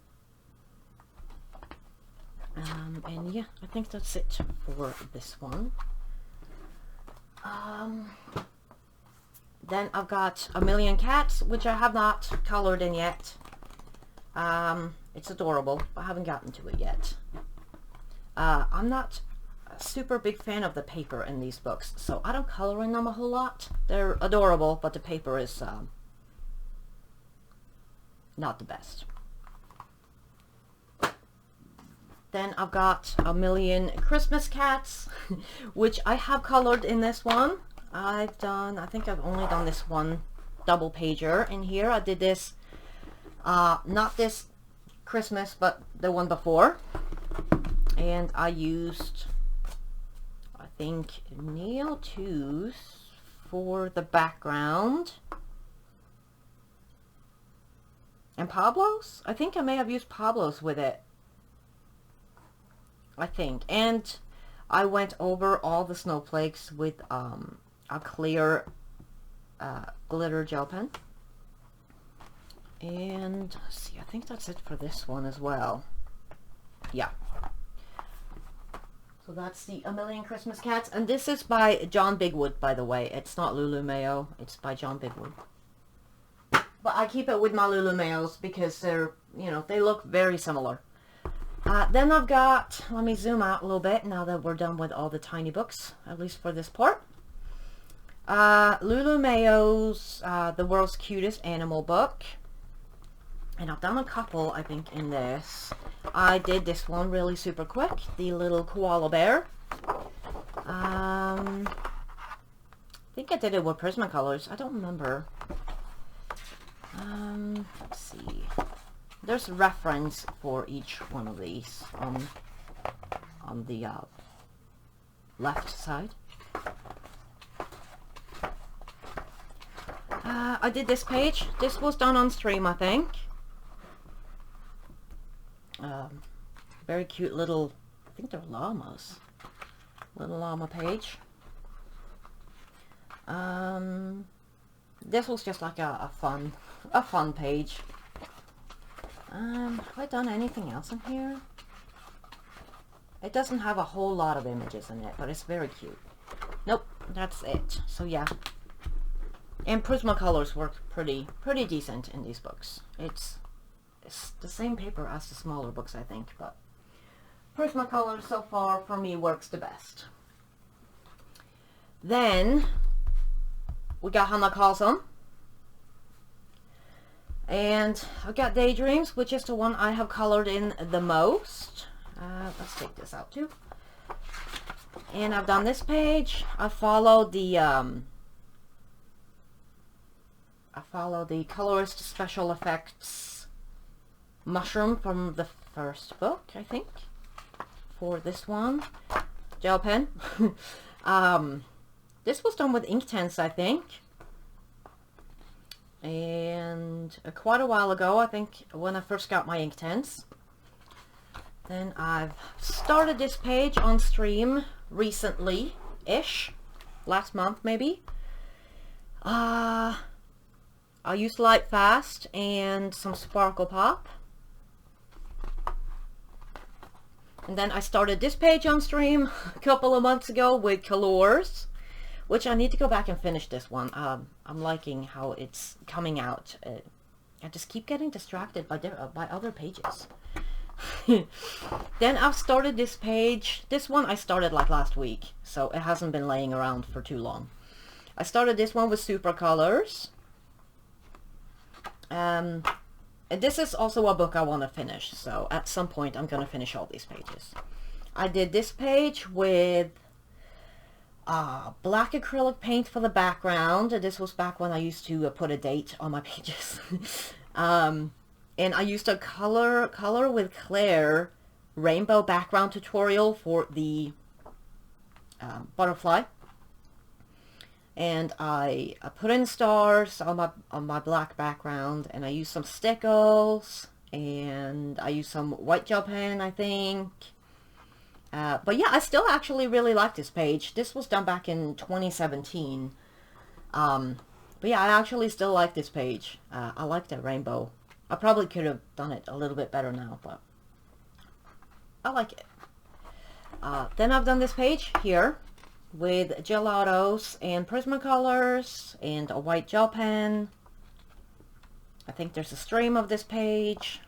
And yeah, I think that's it for this one. Then I've got A Million Cats, which I have not colored in yet. It's adorable, but I haven't gotten to it yet. I'm not a super big fan of the paper in these books, so I don't color in them a whole lot. They're adorable, but the paper is not the best. Then I've got A Million Christmas Cats, which I have colored in this one. I think I've only done this one double pager in here. I did this, not this Christmas, but the one before. And I used, I think, Neo 2s for the background. And Pablo's? I think I may have used Pablo's with it. I think. And I went over all the snowflakes with a clear glitter gel pen. And let's see, I think that's it for this one as well. Yeah. So that's the A Million Christmas Cats. And this is by John Bigwood, by the way. It's not Lulu Mayo. It's by John Bigwood. But I keep it with my Lulu Mayos because they're, you know, they look very similar. Then I've got, let me zoom out a little bit now that we're done with all the tiny books, at least for this part. Lulu Mayo's The World's Cutest Animal book. And I've done a couple, I think, in this. I did this one really super quick, the little koala bear. I think I did it with Prismacolors. I don't remember. Let's see. There's a reference for each one of these on the left side. I did this page. This was done on stream, I think. Very cute little, I think they're llamas. Little llama page. This was just like a fun page. Have I done anything else in here? It doesn't have a whole lot of images in it, but it's very cute. Nope, that's it. So yeah. And Prismacolors work pretty decent in these books. It's the same paper as the smaller books, I think, but Prismacolors so far for me works the best. Then we got Hannah Carlson. And I've got Daydreams, which is the one I have colored in the most. Let's take this out too. And I've done this page. I followed the colorist special effects mushroom from the first book, I think, for this one. Gel pen. This was done with Inktense, I think. And quite a while ago, I think, when I first got my Inktense. Then I've started this page on stream recently-ish. Last month, maybe. I used Light Fast and some Sparkle Pop. And then I started this page on stream a couple of months ago with Colors, which I need to go back and finish this one. I'm liking how it's coming out. I just keep getting distracted by other pages. Then I've started this page. This one I started like last week, so it hasn't been laying around for too long. I started this one with Super Colors. And this is also a book I want to finish, so at some point I'm going to finish all these pages. I did this page with black acrylic paint for the background. This was back when I used to put a date on my pages. And I used a color with Claire rainbow background tutorial for the butterfly. And I put in stars on my black background, and I used some stickles, and I used some white gel pen, I think. But yeah, I still actually really like this page. This was done back in 2017. But yeah, I actually still like this page. I like that rainbow. I probably could have done it a little bit better now, but I like it. Then I've done this page here with gelatos and Prismacolors and a white gel pen. I think there's a stream of this page.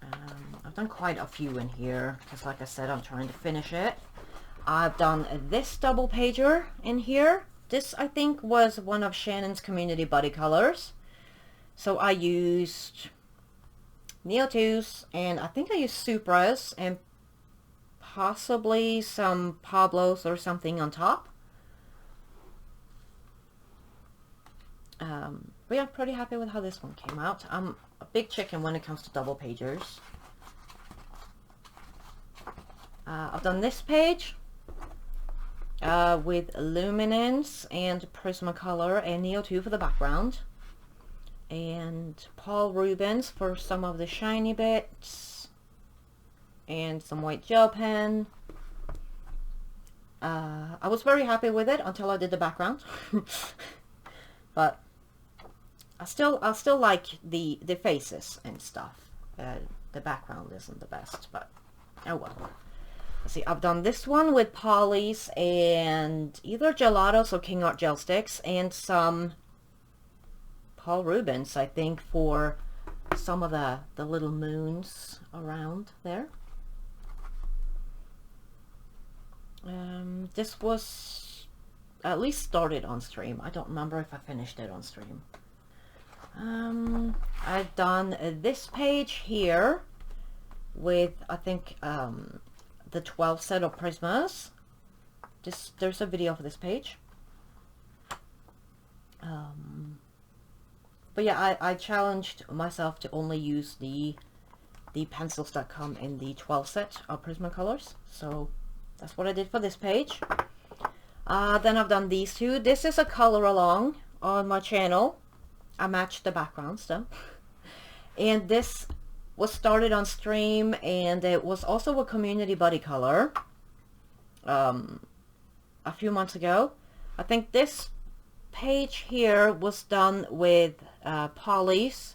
I've done quite a few in here because, like I said, I'm trying to finish it. I've done this double pager in here. This, I think, was one of Shannon's Community Buddy colors. So I used Neo 2s, and I think I used Supras and possibly some Pablos or something on top. But yeah, I'm pretty happy with how this one came out. I'm big chicken when it comes to double pagers. I've done this page with luminance and Prismacolor and Neo 2 for the background, and Paul Rubens for some of the shiny bits, and some white gel pen. I was very happy with it until I did the background. But I still like the faces and stuff. The background isn't the best, but oh well. Let's see, I've done this one with polys and either gelatos or King Art gel sticks and some Paul Rubens, I think, for some of the little moons around there. This was at least started on stream. I don't remember if I finished it on stream. I've done this page here with, I think, the 12 set of Prismas. There's a video for this page. But yeah, I challenged myself to only use the pencils that come in the 12 set of Prismacolors. So that's what I did for this page. Then I've done these two. This is a color along on my channel. I matched the backgrounds though. And this was started on stream, and it was also a community buddy color a few months ago. I think this page here was done with polys,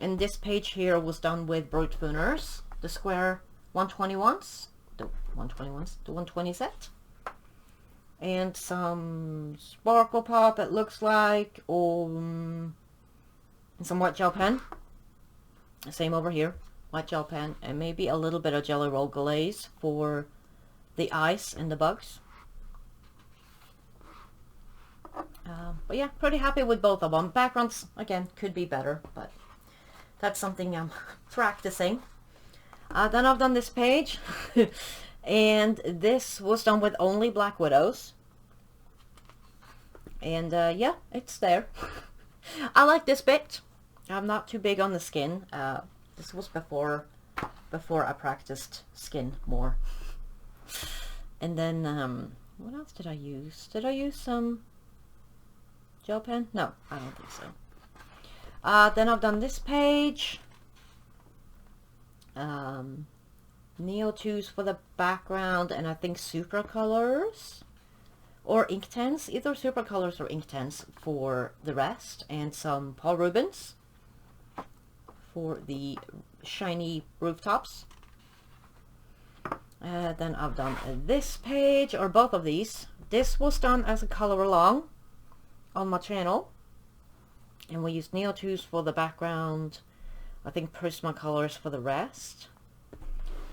and this page here was done with Brutfuners, the square 121s, the 120 set, and some sparkle pop, it looks like, and some white gel pen. Same over here, white gel pen, and maybe a little bit of Jelly Roll glaze for the ice and the bugs. But yeah, pretty happy with both of them. Backgrounds, again, could be better, but that's something I'm practicing. Then I've done this page, and this was done with only Black Widows. And yeah, it's there. I like this bit. I'm not too big on the skin. This was before I practiced skin more. And then, what else did I use? Did I use some gel pen? No, I don't think so. Then I've done this page. Neo 2s for the background, and I think Supracolors or Inktense, either Supracolors or Inktense for the rest, and some Paul Rubens for the shiny rooftops. Then I've done this page, or both of these. This was done as a color along on my channel, and we used Neo 2s for the background, I think Prismacolors for the rest.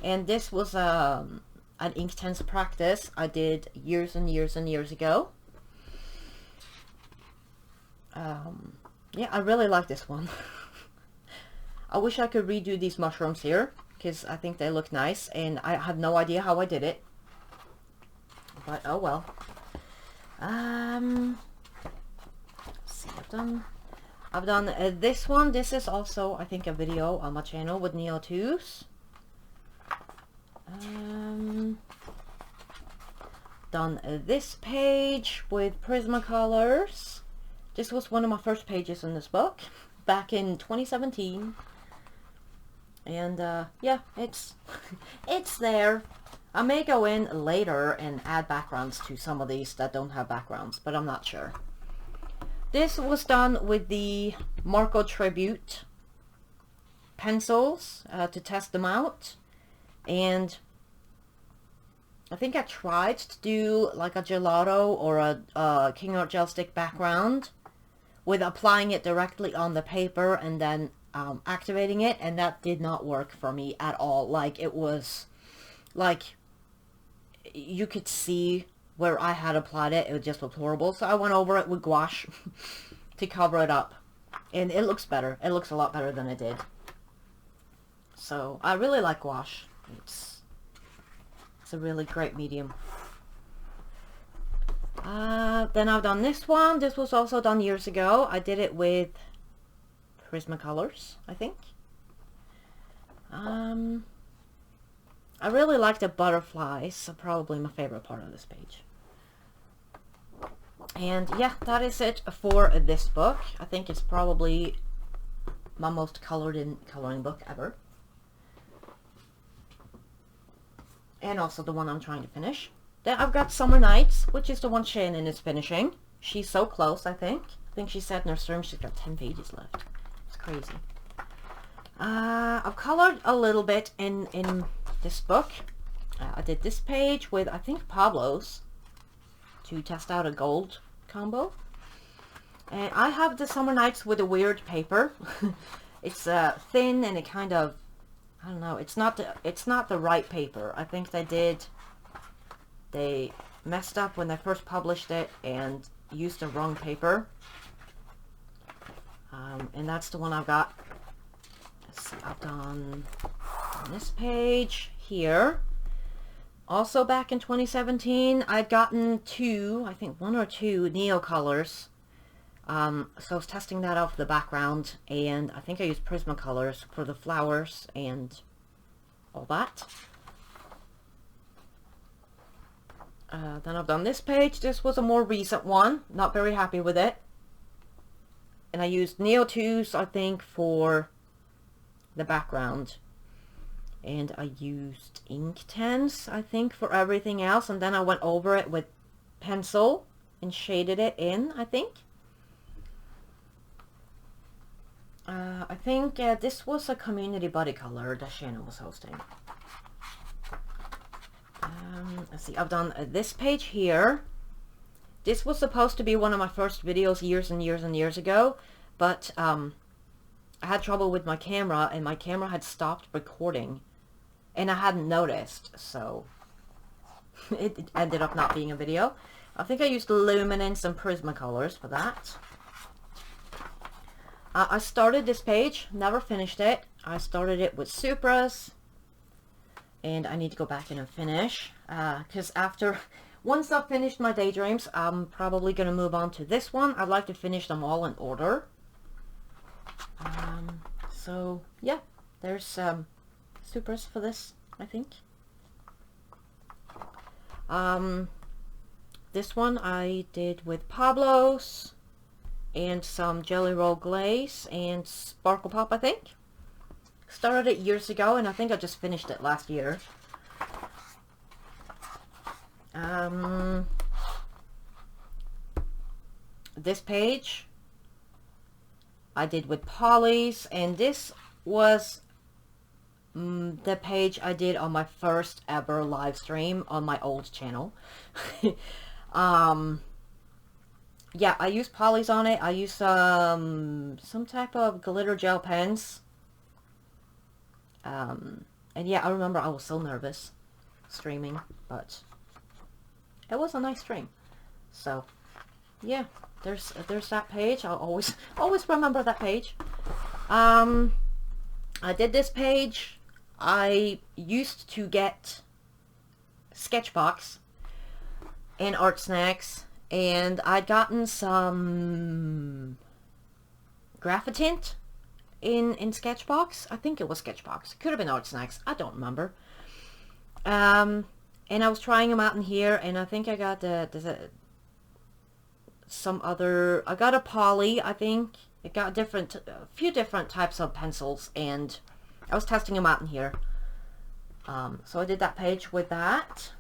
And this was an Inktense practice I did years and years and years ago. Yeah, I really like this one. I wish I could redo these mushrooms here, because I think they look nice, and I have no idea how I did it. But oh well. Let's see, I've done this one. This is also, I think, a video on my channel with Neo 2s. Done this page with Prismacolors. This was one of my first pages in this book back in 2017. And yeah, it's there. I may go in later and add backgrounds to some of these that don't have backgrounds, but I'm not sure. This was done with the Marco Tribute pencils to test them out. And I think I tried to do like a gelato or a King Art gel stick background with applying it directly on the paper and then activating it, and that did not work for me at all. Like, it was like you could see where I had applied it. It just looked horrible, so I went over it with gouache to cover it up, and it looks better. It looks a lot better than it did. So I really like gouache. It's a really great medium. Then I've done this one. This was also done years ago. I did it with Prismacolors, I think. I really like the butterflies, so probably my favorite part of this page. And yeah, that is it for this book. I think it's probably my most coloring book ever. And also the one I'm trying to finish. Then I've got Summer Nights, which is the one Shannon is finishing. She's so close, I think. I think she said in her stream she's got 10 pages left. It's crazy. I've colored a little bit in this book. I did this page with, I think, Pablo's to test out a gold combo. And I have the Summer Nights with a weird paper. It's thin and it kind of, I don't know, it's not the right paper. I think they messed up when they first published it and used the wrong paper. And that's the one I've got. Let's see, I've done on this page here. Also back in 2017, I'd gotten I think one or two Neo colors. So I was testing that out for the background, and I think I used Prismacolors for the flowers and all that. Then I've done this page. This was a more recent one. Not very happy with it. And I used Neo 2s, I think, for the background. And I used Inktense, I think, for everything else. And then I went over it with pencil and shaded it in, I think. I think this was a community buddy color that Shannon was hosting. Let's see, I've done this page here. This was supposed to be one of my first videos years and years and years ago, but I had trouble with my camera, and my camera had stopped recording, and I hadn't noticed, so it ended up not being a video. I think I used Luminance and Prismacolors for that. I started this page, never finished it. I started it with Supras, and I need to go back in and finish, because once I've finished my daydreams, I'm probably going to move on to this one. I'd like to finish them all in order. So yeah, there's Supras for this, I think. This one I did with Pablo's and some Jelly Roll Glaze and Sparkle Pop, I think. Started it years ago, and I think I just finished it last year. This page I did with Polly's, and this was the page I did on my first ever live stream on my old channel. Yeah, I used Polly's on it. I used some type of glitter gel pens. And yeah, I remember I was so nervous streaming, but it was a nice stream. So yeah, there's that page. I'll always remember that page. I did this page. I used to get Sketchbox and Art Snacks, and I'd gotten some Graphitint in Sketchbox. I think it was Sketchbox. Could have been Art Snacks. I don't remember. And I was trying them out in here, and I think I got some other. I got a Poly, I think. It got a few different types of pencils, and I was testing them out in here. So I did that page with that.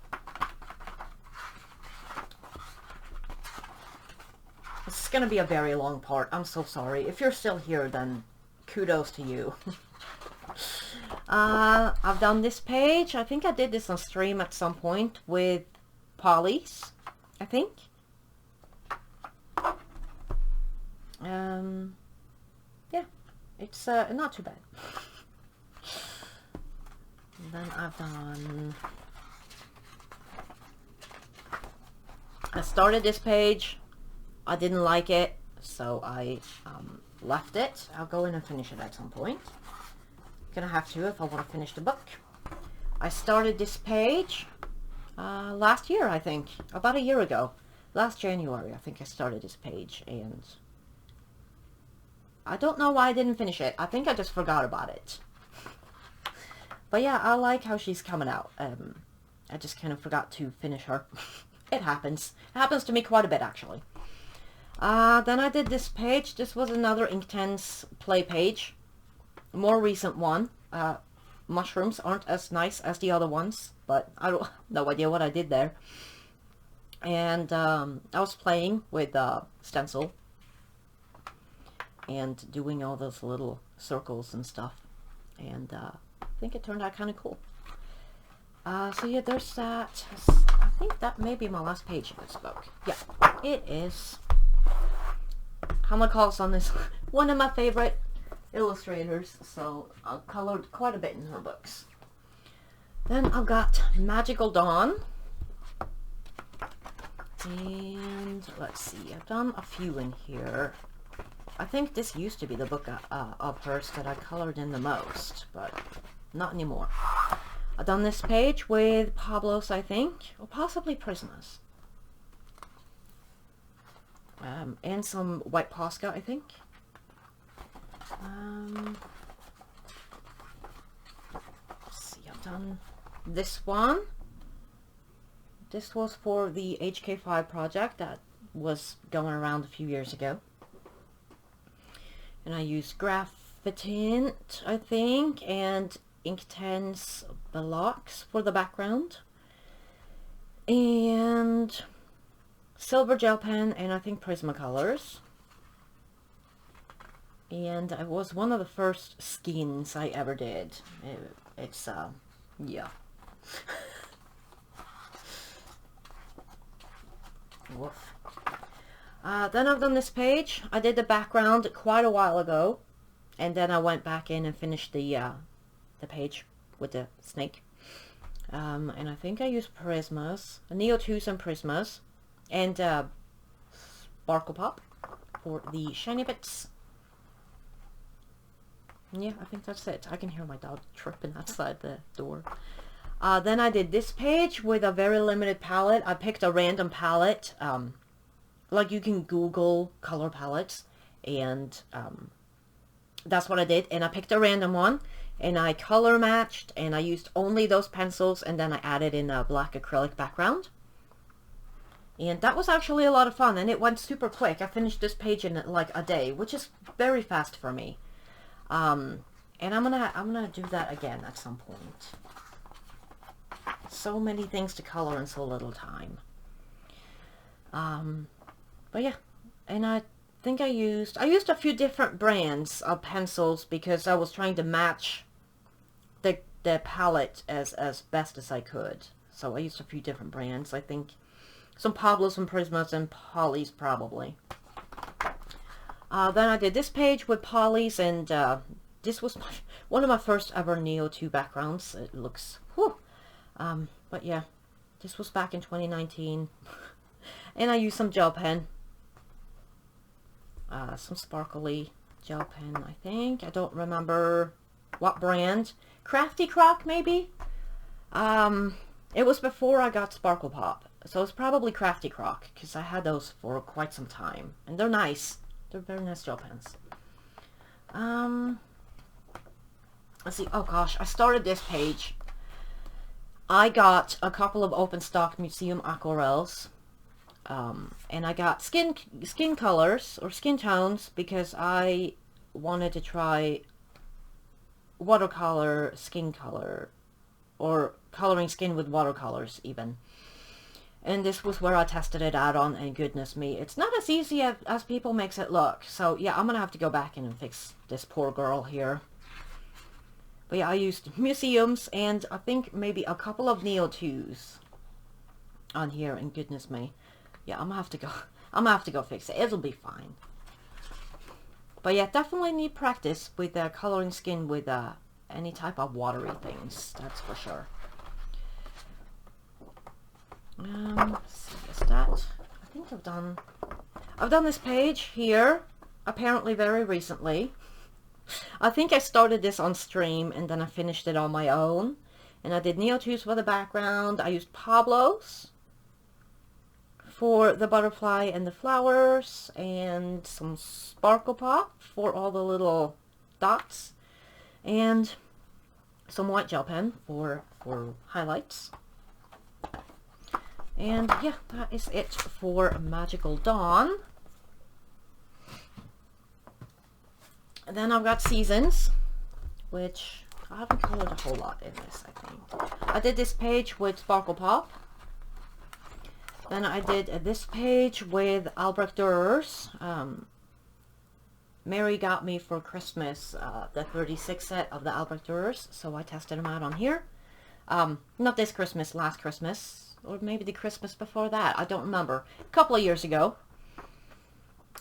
This is going to be a very long part. I'm so sorry. If you're still here, then kudos to you. I've done this page. I think I did this on stream at some point with Polly's, I think. Yeah, it's not too bad. And then I've done... I started this page. I didn't like it, so I left it. I'll go in and finish it at some point. Gonna have to if I want to finish the book. I started this page last year, I think. About a year ago. Last January, I think I started this page, and I don't know why I didn't finish it. I think I just forgot about it. But yeah, I like how she's coming out. I just kind of forgot to finish her. It happens. It happens to me quite a bit, actually. Then I did this page. This was another Inktense play page. A more recent one. Mushrooms aren't as nice as the other ones, but I don't no idea what I did there. And I was playing with stencil and doing all those little circles and stuff, and I think it turned out kind of cool. So yeah, there's that. I think that may be my last page of this book. Yeah, it is. Hama calls on this one of my favorite illustrators, so I colored quite a bit in her books. Then I've got Magical Dawn. And let's see, I've done a few in here. I think this used to be the book of hers that I colored in the most, but not anymore. I've done this page with Pablos, I think, or possibly Prismas. And some White Posca, I think. Let's see, I've done this one. This was for the HK5 project that was going around a few years ago. And I used Graphitint, I think, and Inktense Blocks for the background. And silver gel pen and I think Prismacolors. And it was one of the first skins I ever did. It's yeah. Woof. Then I've done this page. I did the background quite a while ago, and then I went back in and finished the page with the snake. And I think I used Prismas, Neo 2s and Prismas, and Sparkle Pop for the shiny bits. Yeah, I think that's it. I can hear my dog tripping outside the door. Then I did this page with a very limited palette. I picked a random palette. Like you can Google color palettes, and that's what I did. And I picked a random one, and I color matched, and I used only those pencils, and then I added in a black acrylic background. And that was actually a lot of fun, and it went super quick. I finished this page in like a day, which is very fast for me. And I'm gonna do that again at some point. So many things to color in so little time. But yeah, and I think I used a few different brands of pencils because I was trying to match the palette as best as I could. So I used a few different brands. I think some Pablos and Prismas and Polys probably. Then I did this page with Polys, and this was one of my first ever Neo 2 backgrounds. It looks, whew. But yeah, this was back in 2019. And I used some gel pen. Some sparkly gel pen, I think. I don't remember what brand. Crafty Croc, maybe? It was before I got Sparkle Pop. So it's probably Crafty Croc, because I had those for quite some time. And they're nice. They're very nice gel pens. Let's see. Oh gosh, I started this page. I got a couple of open stock museum aquarels. And I got skin colors or skin tones because I wanted to try watercolor skin color, or coloring skin with watercolors even. And this was where I tested it out on, and goodness me, it's not as easy as people makes it look. So yeah, I'm gonna have to go back in and fix this poor girl here. But yeah, I used museums and I think maybe a couple of Neo 2s on here, and goodness me. Yeah, I'm gonna have to go fix it. It'll be fine. But yeah, definitely need practice with coloring skin with any type of watery things. That's for sure. Let's see, is that? I think I've done this page here, apparently very recently. I think I started this on stream and then I finished it on my own. And I did Neo 2s for the background. I used Pablos for the butterfly and the flowers, and some sparkle pop for all the little dots, and some white gel pen for highlights. And yeah, that is it for Magical Dawn. And then I've got Seasons, which I haven't colored a whole lot in this, I think. I did this page with Sparkle Pop. Then I did this page with Albrecht Dürer's. Mary got me for Christmas the 36 set of the Albrecht Dürer's, so I tested them out on here. Not this Christmas, last Christmas, or maybe the Christmas before that, I don't remember. A couple of years ago.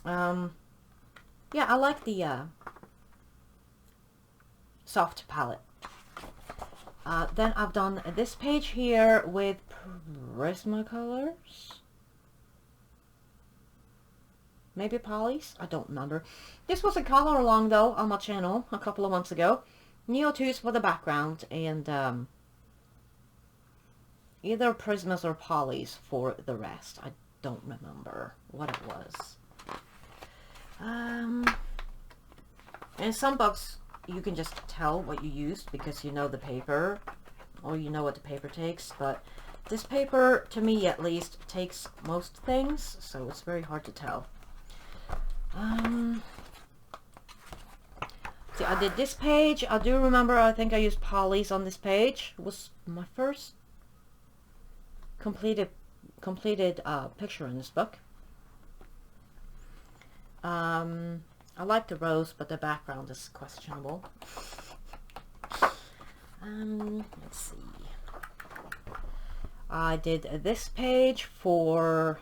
Yeah, I like the soft palette. Then I've done this page here with Prismacolors. Maybe Polys? I don't remember. This was a color along though on my channel a couple of months ago. Neo 2s for the background, and either Prismas or Polys for the rest. I don't remember what it was. In some books you can just tell what you used because you know the paper, or you know what the paper takes, but this paper, to me at least, takes most things, so it's very hard to tell. See, I did this page. I do remember, I think I used Polys on this page. It was my first completed picture in this book. I like the rose, but the background is questionable. Let's see. I did this page for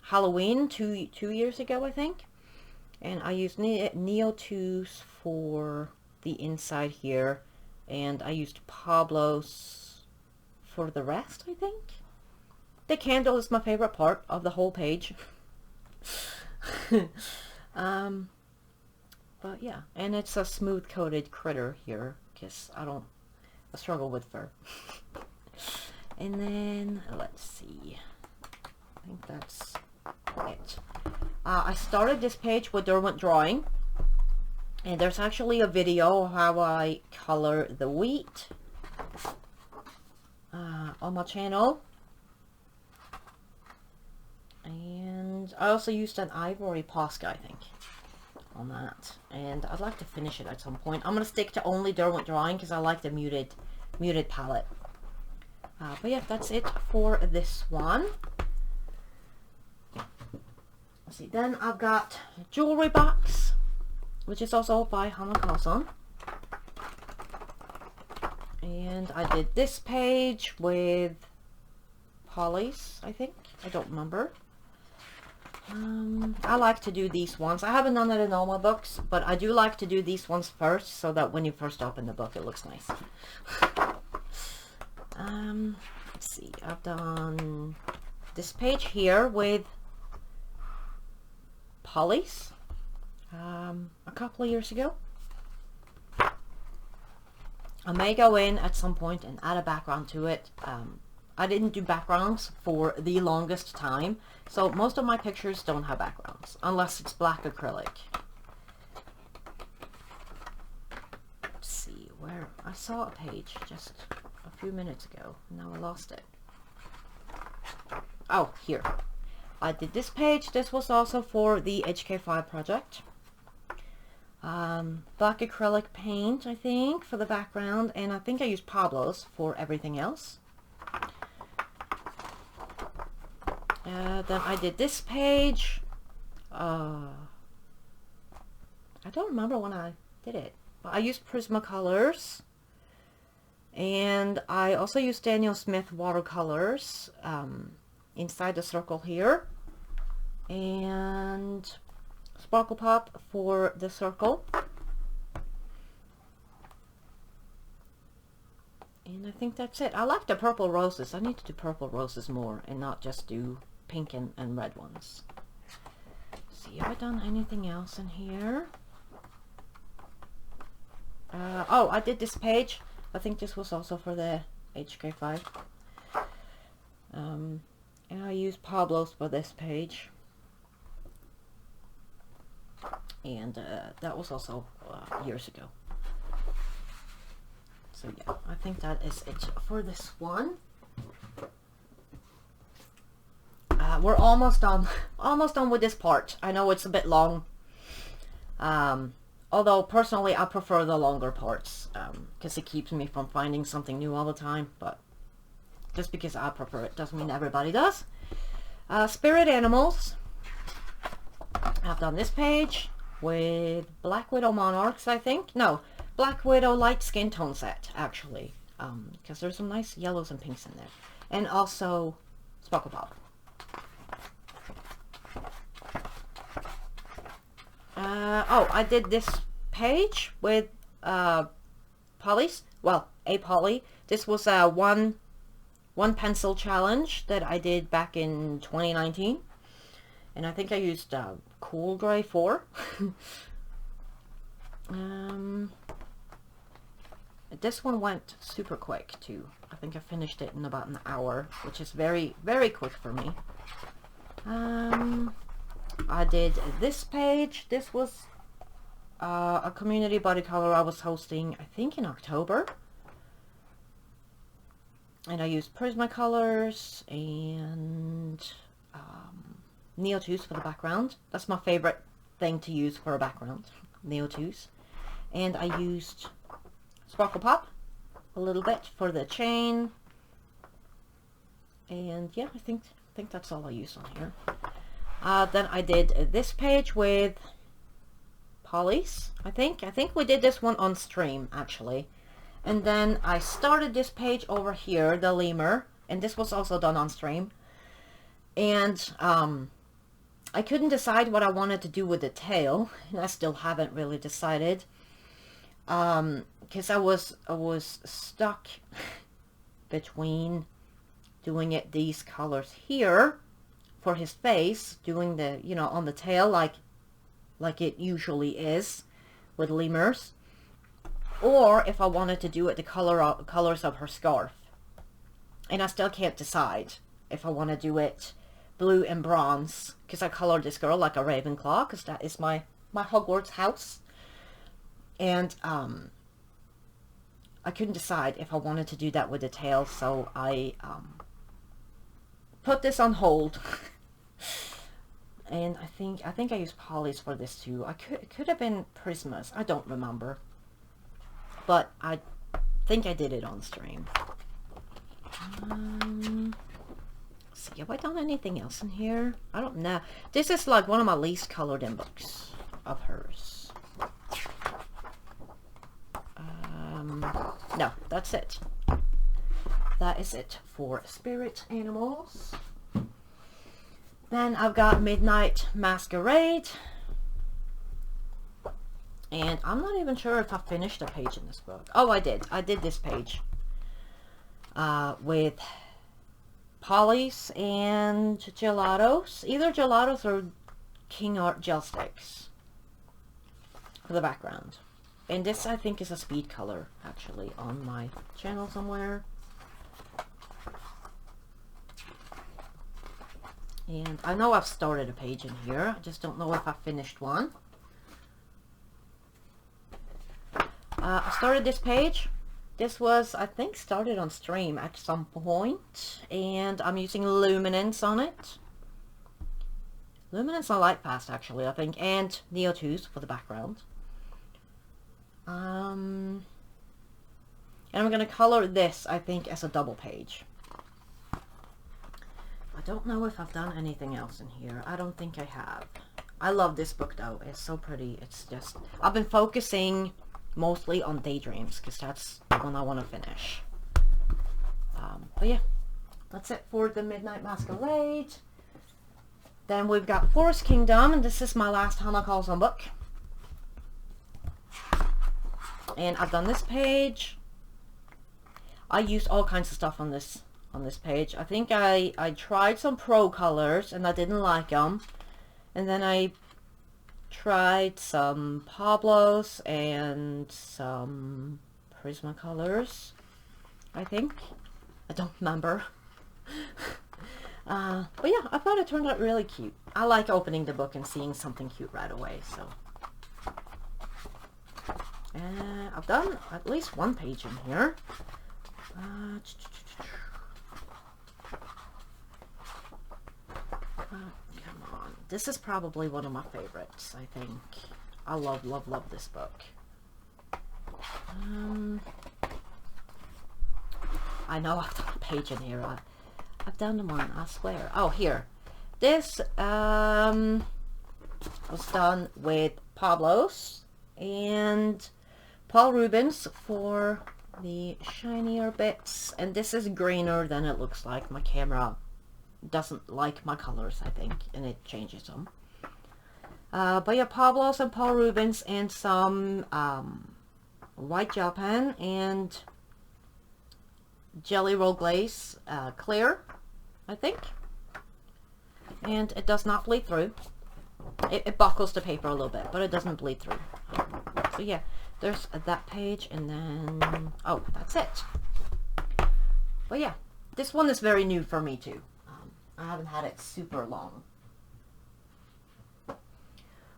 Halloween two years ago, I think. And I used Neo 2s for the inside here. And I used Pablo's for the rest, I think. The candle is my favorite part of the whole page. But yeah, and it's a smooth coated critter here because I struggle with fur. And then let's see, I think that's it. I started this page with Derwent drawing, and there's actually a video how I color the wheat on my channel. And I also used an ivory Posca, I think, on that. And I'd like to finish it at some point. I'm going to stick to only Derwent drawing because I like the muted palette. But yeah, that's it for this one. Let's see, then I've got Jewelry Box, which is also by Hannah Carlson. And I did this page with Polys, I think. I don't remember. I like to do these ones. I haven't done it in all my books, but I do like to do these ones first so that when you first open the book it looks nice. Let's see, I've done this page here with Polys a couple of years ago. I may go in at some point and add a background to it. I didn't do backgrounds for the longest time, so most of my pictures don't have backgrounds, unless it's black acrylic. Let's see, where I saw a page just a few minutes ago, now I lost it. Oh, here. I did this page. This was also for the HK5 project. Black acrylic paint, I think, for the background, and I think I used Pablo's for everything else. Then I did this page. I don't remember when I did it, but I used Prismacolors, and I also used Daniel Smith watercolors inside the circle here, and Sparkle Pop for the circle. And I think that's it. I like the purple roses. I need to do purple roses more and not just do pink and red ones. See, have I done anything else in here? Oh, I did this page. I think this was also for the HK5. And I used Pablo's for this page. And that was also years ago. So yeah, I think that is it for this one. We're almost done with this part. I know it's a bit long. Although personally I prefer the longer parts because it keeps me from finding something new all the time. But just because I prefer it doesn't mean everybody does. Spirit animals. I've done this page with Black Widow Monarchs, I think. No, Black Widow light skin tone set, actually. Because there's some nice yellows and pinks in there. And also Sparkle Pop. Oh, I did this page with polys. Well, a poly. This was a one pencil challenge that I did back in 2019. And I think I used Cool Gray 4. This one went super quick too. I think I finished it in about an hour, which is very, very quick for me. I did this page. This was a community body color I was hosting, I think in October. And I used Prismacolors and Neo-2s for the background. That's my favorite thing to use for a background, Neo-2s. And I used Sparkle Pop a little bit for the chain. And yeah, I think that's all I used on here. Then I did this page with polys, I think we did this one on stream actually. And then I started this page over here, the lemur, and this was also done on stream. And I couldn't decide what I wanted to do with the tail, and I still haven't really decided. Because I was stuck between doing it these colors here for his face, doing the, you know, on the tail like it usually is with lemurs, or if I wanted to do it the colors of her scarf. And I still can't decide if I want to do it blue and bronze, because I colored this girl like a Ravenclaw, because that is my Hogwarts house. And I couldn't decide if I wanted to do that with the tail, so I put this on hold. And I think I used polys for this too. It could have been Prismas. I don't remember, but I think I did it on stream. See, have I done anything else in here? I don't know. This is like one of my least colored in books of hers. No, that's it. That is it for spirit animals. Then I've got Midnight Masquerade. And I'm not even sure if I finished a page in this book. Oh, I did. I did this page. With polys and gelatos. Either gelatos or King Art gel sticks for the background. And this, I think, is a speed color, actually, on my channel somewhere. And I know I've started a page in here. I just don't know if I finished one. I started this page. This was, I think, started on stream at some point. And I'm using Luminance on it. Luminance on Light Fast, actually, I think. And Neo-2s for the background. And I'm going to color this, I think, as a double page. I don't know if I've done anything else in here. I don't think I have. I love this book though. It's so pretty. It's just, I've been focusing mostly on Daydreams because that's the one I want to finish. But yeah, that's it for the Midnight Masquerade. Then we've got Forest Kingdom, and this is my last Hannah Carlson book. And I've done this page. I used all kinds of stuff on this page. I think I tried some pro colors and I didn't like them. And then I tried some Pablos and some Prismacolors, I think. I don't remember. But yeah, I thought it turned out really cute. I like opening the book and seeing something cute right away, so. I've done at least one page in here. Come on. This is probably one of my favorites, I think. I love, love, love this book. I know I've done a page in here. I've done one, I swear. Oh, here. This was done with Pablo's and Paul Rubens for the shinier bits. And this is greener than it looks like. My camera doesn't like my colors, I think, and it changes them. But yeah, Pablo's and Paul Rubens and some white gel pen and Jelly Roll Glaze clear, I think. And it does not bleed through. It buckles the paper a little bit, but it doesn't bleed through. So yeah, there's that page, and then, oh, that's it. But yeah, this one is very new for me too. I haven't had it super long.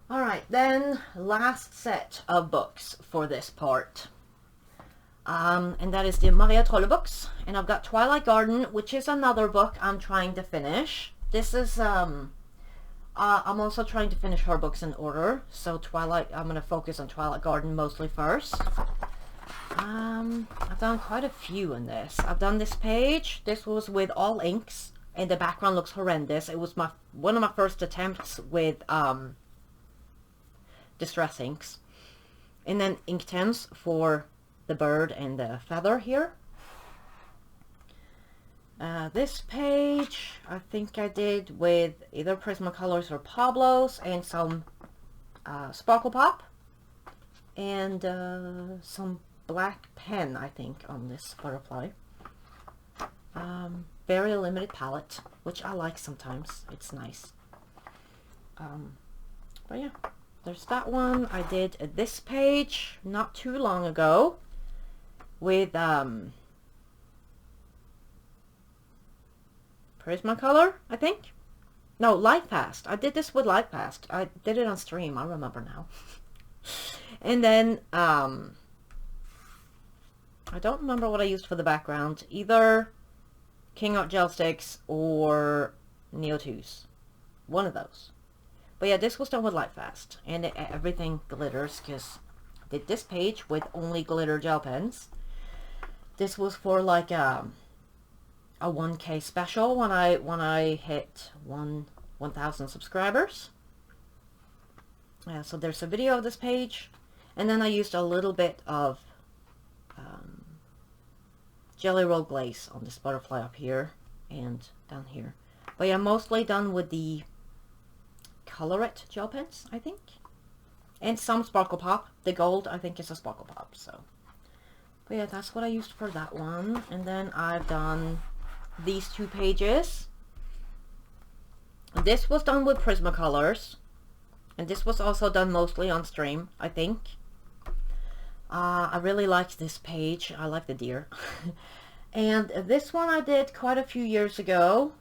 Alright, then last set of books for this part. And that is the Maria Trolle books. And I've got Twilight Garden, which is another book I'm trying to finish. This is, I'm also trying to finish her books in order. So Twilight, I'm going to focus on Twilight Garden mostly first. I've done quite a few in this. I've done this page. This was with all inks. And the background looks horrendous. It was one of my first attempts with distress inks. And then Inktense for the bird and the feather here. This page I think I did with either Prismacolors or Pablo's and some Sparkle Pop and some black pen, I think, on this butterfly. Very limited palette, which I like sometimes. It's nice. But yeah, there's that one. I did this page not too long ago with Prismacolor, I think. No, Lightfast. I did this with Lightfast. I did it on stream. I remember now. And then I don't remember what I used for the background. Either King Art Gel Sticks or Neo 2s. One of those. But yeah, this was done with Lightfast. And everything glitters because I did this page with only glitter gel pens. This was for like a 1K special when I hit 1,000 subscribers. So there's a video of this page. And then I used a little bit of Jelly Roll Glaze on this butterfly up here and down here. But yeah, mostly done with the Colorette gel pens, I think. And some Sparkle Pop. The gold, I think, is a Sparkle Pop. So, but yeah, that's what I used for that one. And then I've done these two pages. This was done with Prismacolors. And this was also done mostly on stream, I think. I really liked this page. I like the deer. And this one I did quite a few years ago.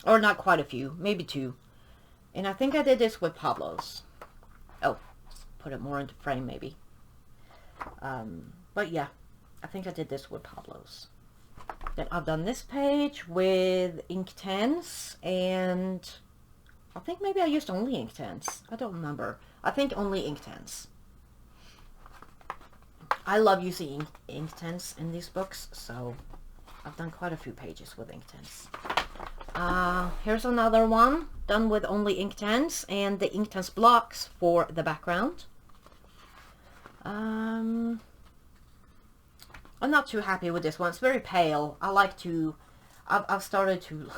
Or not quite a few, maybe 2. And I think I did this with Pablo's. Oh, let's put it more into frame maybe. But yeah, I think I did this with Pablo's. Then I've done this page with Inktense, and I think maybe I used only Inktense. I don't remember. I think only Inktense. I love using Inktense in these books, so I've done quite a few pages with Inktense. Here's another one done with only Inktense and the Inktense blocks for the background. I'm not too happy with this one. It's very pale. I've started to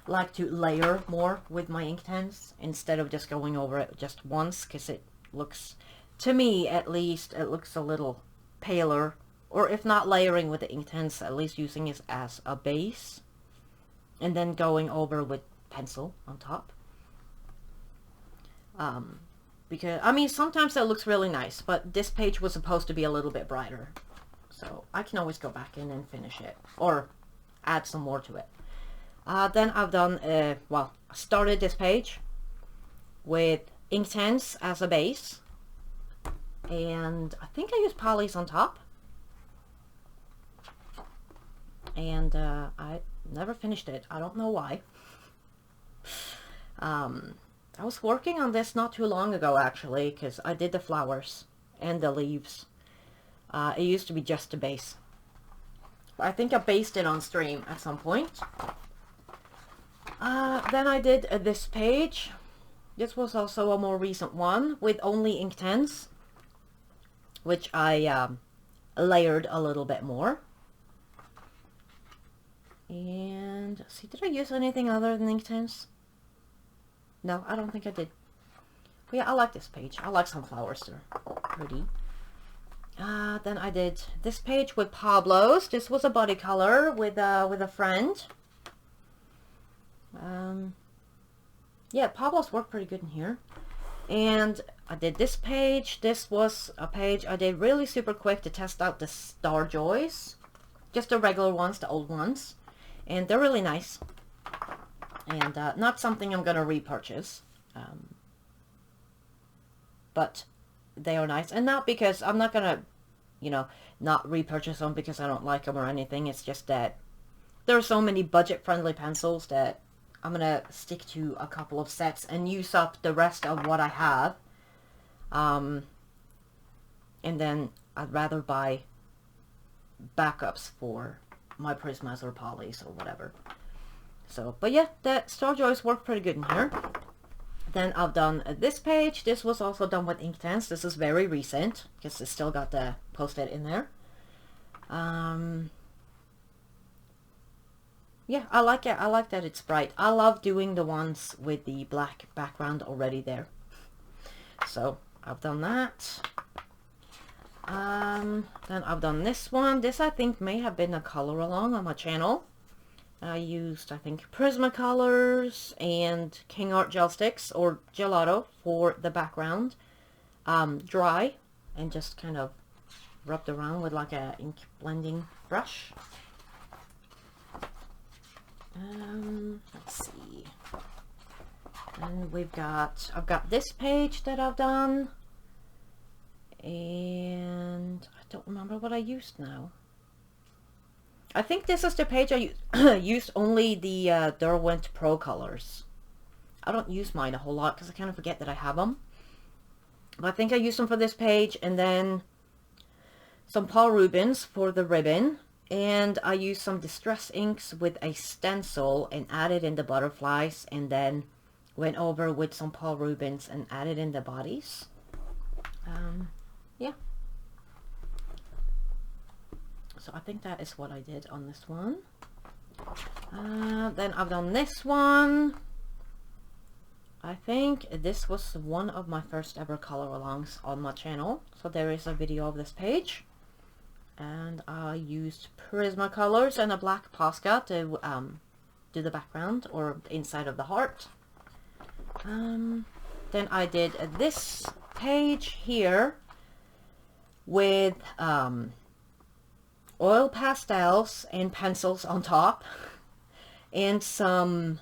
like to layer more with my Inktense instead of just going over it just once, because it looks, to me at least, it looks a little paler. Or if not layering with the Inktense, at least using it as a base and then going over with pencil on top. Because, I mean, sometimes it looks really nice, but this page was supposed to be a little bit brighter. So I can always go back in and finish it, or add some more to it. Then I've done, well, I started this page with Inktense as a base. And I think I used polys on top. And I never finished it. I don't know why. I was working on this not too long ago, actually, because I did the flowers and the leaves. It used to be just a base. I think I based it on stream at some point. Then I did this page. This was also a more recent one with only Inktense, which I layered a little bit more. And see, did I use anything other than Inktense? No, I don't think I did. But yeah, I like this page. I like some flowers. They're pretty. Then I did this page with Pablo's. This was a body color with a friend. Yeah, Pablo's worked pretty good in here. And I did this page. This was a page I did really super quick to test out the Star Joys. Just the regular ones, the old ones. And they're really nice. And not something I'm going to repurchase. But they are nice. And not because I'm not going to, you know, not repurchase them because I don't like them or anything. It's just that there are so many budget-friendly pencils that I'm going to stick to a couple of sets and use up the rest of what I have. And then I'd rather buy backups for my Prismas or Polys or whatever. So, but yeah, that Star Joys work pretty good in here. Then I've done this page. This was also done with Inktense. This is very recent because it's still got the post-it in there. Yeah, I like it. I like that it's bright. I love doing the ones with the black background already there. So I've done that. Then I've done this one. This I think may have been a color along on my channel. I used, I think, Prismacolors and King Art gel sticks or gelato for the background. Dry and just kind of rubbed around with like a ink blending brush. Let's see. And I've got this page that I've done. And I don't remember what I used now. I think this is the page I used only the Derwent Pro colors. I don't use mine a whole lot because I kind of forget that I have them. But I think I used them for this page, and then some Paul Rubens for the ribbon. And I used some Distress inks with a stencil and added in the butterflies, and then went over with some Paul Rubens and added in the bodies. Yeah. So I think that is what I did on this one. Then I've done this one. I think this was one of my first ever color alongs on my channel. So there is a video of this page. And I used Prismacolors and a black Posca to do the background or the inside of the heart. Then I did this page here with oil pastels and pencils on top and some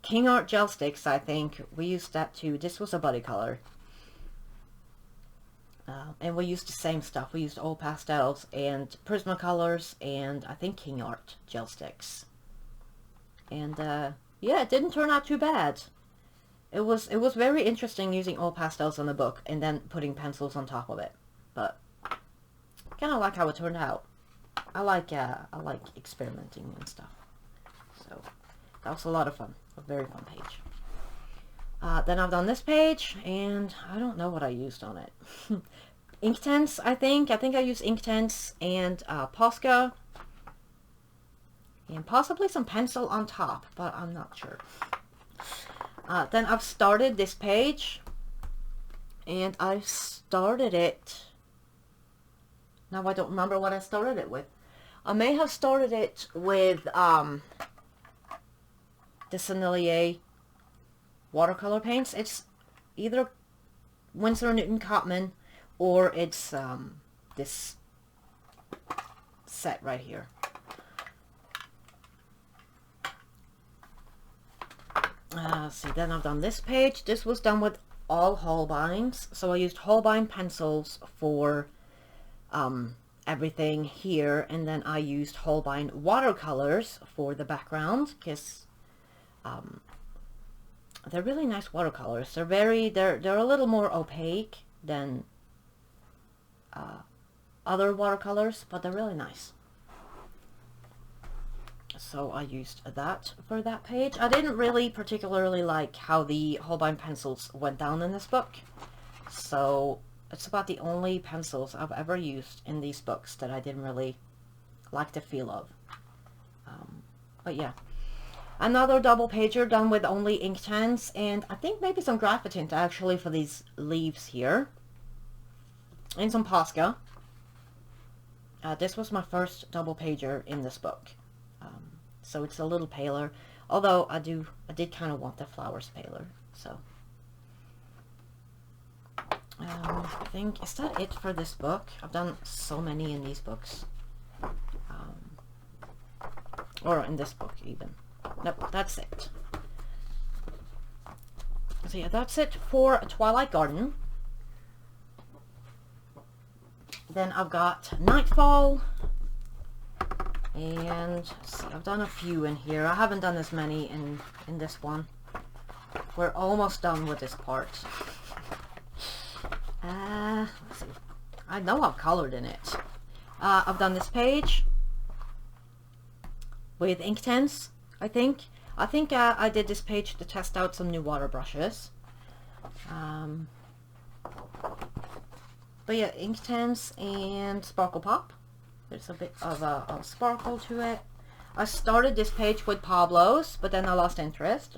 King Art gel sticks. I think we used that too. This was a body color. And we used the same stuff. We used oil pastels and Prismacolors and I think King Art gel sticks. And yeah, it didn't turn out too bad. It was very interesting using oil pastels on the book and then putting pencils on top of it. But kind of like how it turned out. I like experimenting and stuff. So that was a lot of fun. A very fun page. Then I've done this page, and I don't know what I used on it. Inktense, I think. I think I used Inktense and Posca. And possibly some pencil on top, but I'm not sure. Then I've started this page. And I started it... Now I don't remember what I started it with. I may have started it with the Sennelier watercolor paints. It's either Winsor & Newton Cotman or it's this set right here. See, then I've done this page. This was done with all Holbeins, so I used Holbein pencils for everything here, and then I used Holbein watercolors for the background, because they're really nice watercolors. They're a little more opaque than other watercolors, but they're really nice. So I used that for that page. I didn't really particularly like how the Holbein pencils went down in this book, so it's about the only pencils I've ever used in these books that I didn't really like the feel of. But yeah, another double pager done with only Inktense, and I think maybe some Graphitint actually for these leaves here, and some Posca. This was my first double pager in this book, so it's a little paler, although I did kind of want the flowers paler. So I think, is that it for this book? I've done so many in these books, or in this book even. Nope, that's it. So yeah, that's it for Twilight Garden. Then I've got Nightfall, and see, I've done a few in here. I haven't done as many in this one. We're almost done with this part. Let's see. I know I've colored in it. I've done this page with Inktense, I think. I did this page to test out some new water brushes. But yeah, Inktense and Sparkle Pop. There's a bit of a sparkle to it. I started this page with Pablo's, but then I lost interest.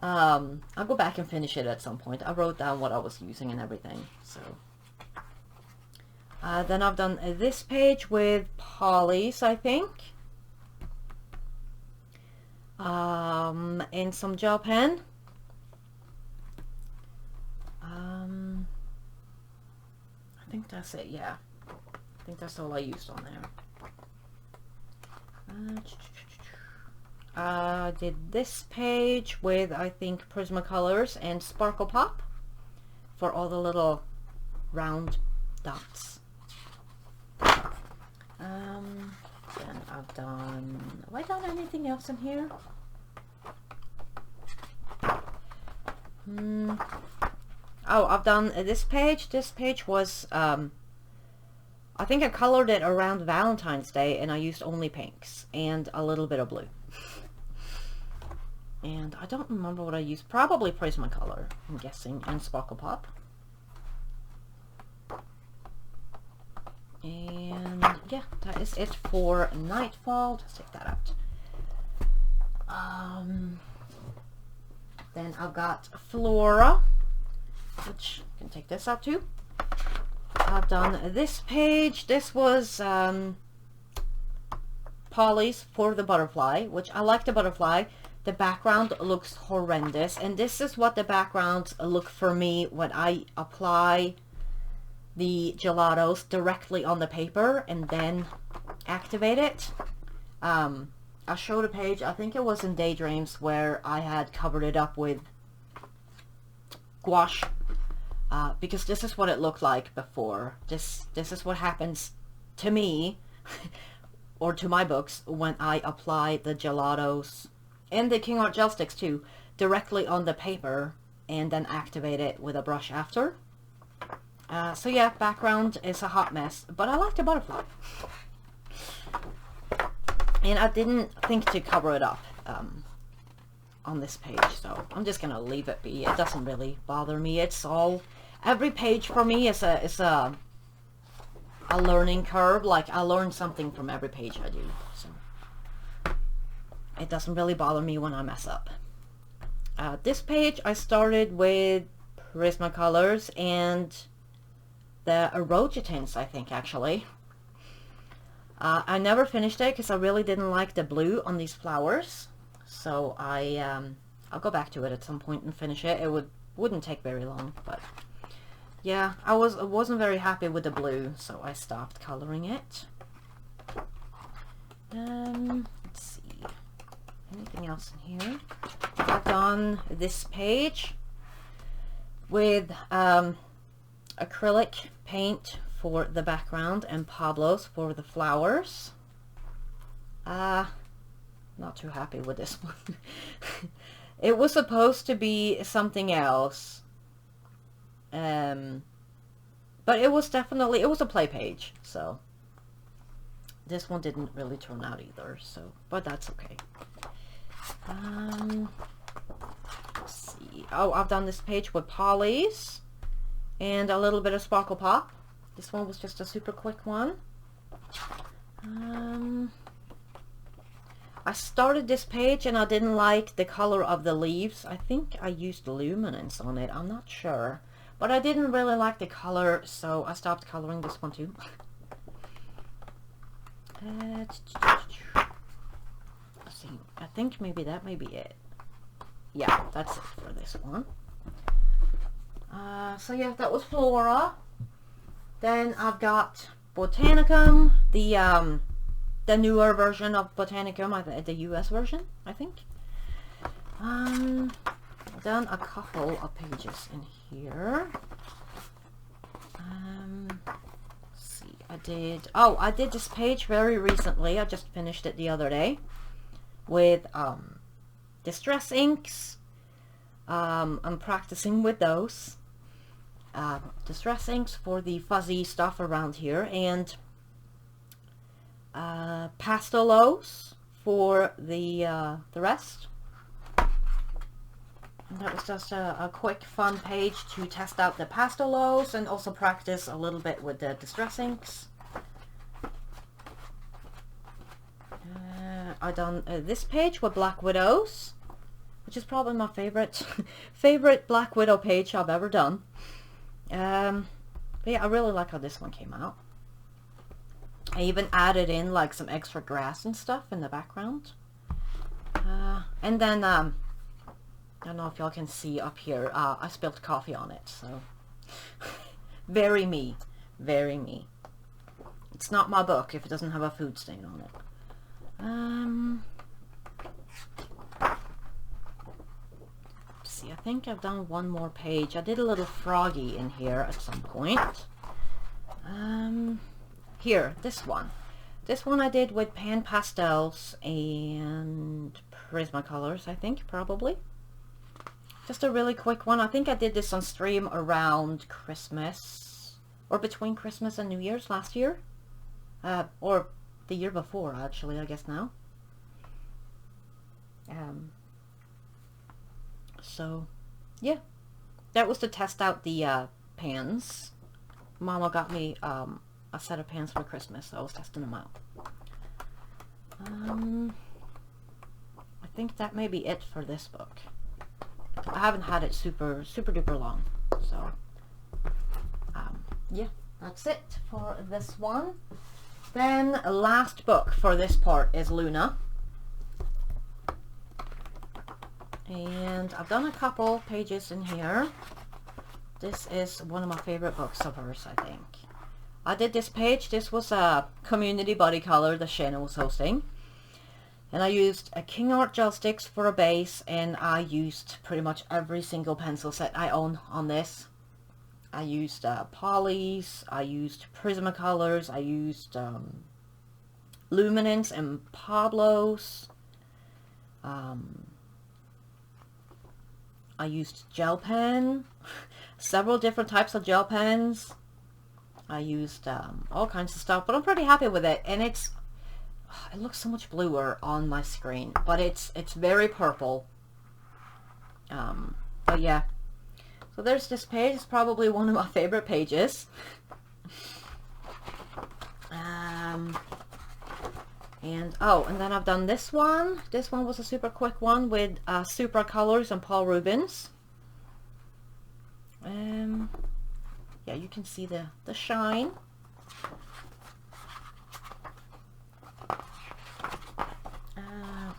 I'll go back and finish it at some point. I wrote down what I was using and everything. So then I've done this page with Polly's, I think. And some gel pen. I think that's it, yeah. I think that's all I used on there. I did this page with, I think, Prismacolors and Sparkle Pop for all the little round dots. Then I've done, have I done anything else in here? Oh, I've done this page. This page was, I think I colored it around Valentine's Day, and I used only pinks and a little bit of blue. And I don't remember what I used. Probably Prismacolor, I'm guessing, and Sparkle Pop. And yeah, that is it for Nightfall. Let's take that out. Then I've got Flora, which I can take this out too. I've done this page. This was Polly's for the butterfly, which I like the butterfly. The background looks horrendous, and this is what the backgrounds look for me when I apply the gelatos directly on the paper and then activate it. I showed a page, I think it was in Daydreams, where I had covered it up with gouache, because this is what it looked like before. This is what happens to me or to my books when I apply the gelatos and the King Art gel sticks too directly on the paper and then activate it with a brush after. So yeah, background is a hot mess, but I like the butterfly. And I didn't think to cover it up on this page, so I'm just gonna leave it be. It doesn't really bother me. It's all, every page for me is a learning curve. Like, I learn something from every page I do, so it doesn't really bother me when I mess up. This page I started with Prismacolors and the Erogitins, I think, actually. I never finished it because I really didn't like the blue on these flowers, so I'll go back to it at some point and finish it. It wouldn't take very long, but yeah, I wasn't very happy with the blue, so I stopped coloring it. Let's see, anything else in here? done this page with acrylic paint for the background and Pablo's for the flowers. Not too happy with this one. It was supposed to be something else. But it was definitely, it was a play page, so this one didn't really turn out either, so, but that's okay. Let's see. Oh, I've done this page with polys and a little bit of sparkle pop. This one was just a super quick one. I started this page and I didn't like the color of the leaves. I think I used luminance on it, I'm not sure. But I didn't really like the color, so I stopped coloring this one too. Let's see, I think maybe that may be it. Yeah, that's it for this one. So yeah, that was Flora. Then I've got Botanicum, the newer version of Botanicum, the US version, I think. I've done a couple of pages in here. Let's see, I did this page very recently. I just finished it the other day with distress inks. I'm practicing with those distress inks for the fuzzy stuff around here, and pastelos for the rest. And that was just a quick fun page to test out the pastelos and also practice a little bit with the distress inks. I done this page with Black Widows, which is probably my favorite Black Widow page I've ever done. But yeah, I really like how this one came out. I even added in like some extra grass and stuff in the background. And then I don't know if y'all can see up here, I spilled coffee on it, so very me, very me. It's not my book if it doesn't have a food stain on it. Let's see, I think I've done one more page. I did a little froggy in here at some point. Here, this one. This one I did with pan pastels and Prismacolors, I think, probably. Just a really quick one. I think I did this on stream around Christmas, or between Christmas and New Year's last year. Or the year before, actually, I guess now. So, yeah. That was to test out the pans. Mama got me a set of pans for Christmas, so I was testing them out. I think that may be it for this book. I haven't had it super duper long, so yeah, that's it for this one. Then last book for this part is Luna, and I've done a couple pages in here. This is one of my favorite books of hers, I think. I did this page. This was a community body color that Shannon was hosting. And I used a King Art gel sticks for a base, and I used pretty much every single pencil set I own on this. I used polys, I used Prismacolors, I used luminance and Pablo's. I used gel pen, several different types of gel pens. I used all kinds of stuff, but I'm pretty happy with it, and it looks so much bluer on my screen, but it's very purple. But yeah, so there's this page. It's probably one of my favorite pages. And then I've done this one. This one was a super quick one with Supra Colors and Paul Rubens. Yeah, you can see the shine.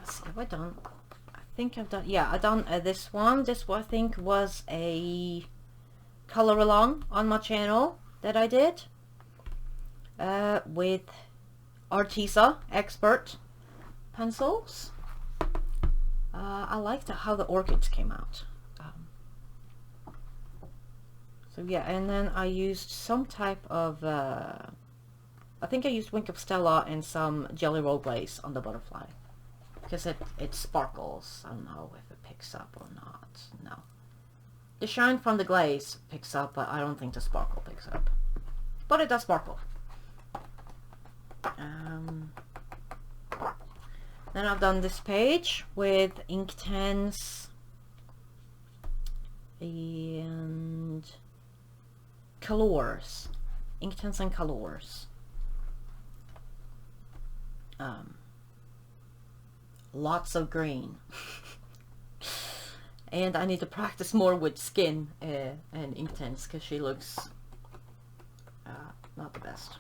Let's see, have I done? I think I've done, yeah, I've done this one. This one I think was a color along on my channel that I did with Arteza Expert pencils. I liked how the orchids came out. So yeah, and then I used some type of, I think I used Wink of Stella and some Jelly Roll Glaze on the butterfly. Because it sparkles. I don't know if it picks up or not. No. The shine from the glaze picks up, but I don't think the sparkle picks up. But it does sparkle. Then I've done this page with Inktense and colors. Inktense and colors. Lots of green. And I need to practice more with Skin and Inktense because she looks not the best.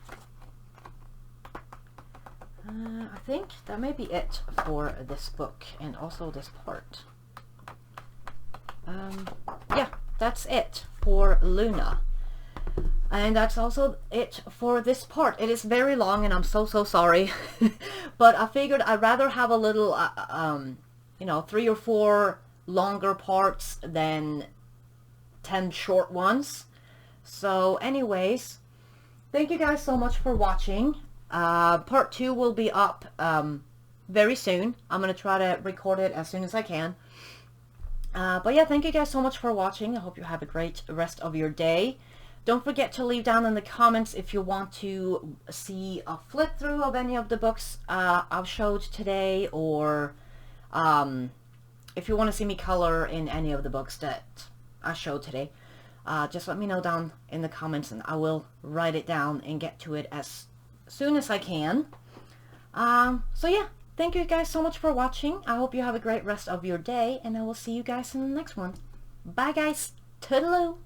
I think that may be it for this book and also this part. Yeah, that's it for Luna. And that's also it for this part. It is very long and I'm so sorry. But I figured I'd rather have a little, you know, 3 or 4 longer parts than 10 short ones. So anyways, thank you guys so much for watching. Part 2 will be up very soon. I'm going to try to record it as soon as I can. But yeah, thank you guys so much for watching. I hope you have a great rest of your day. Don't forget to leave down in the comments if you want to see a flip through of any of the books I've showed today, or if you want to see me color in any of the books that I showed today. Just let me know down in the comments and I will write it down and get to it as soon as I can. So yeah, thank you guys so much for watching. I hope you have a great rest of your day and I will see you guys in the next one. Bye guys. Toodaloo.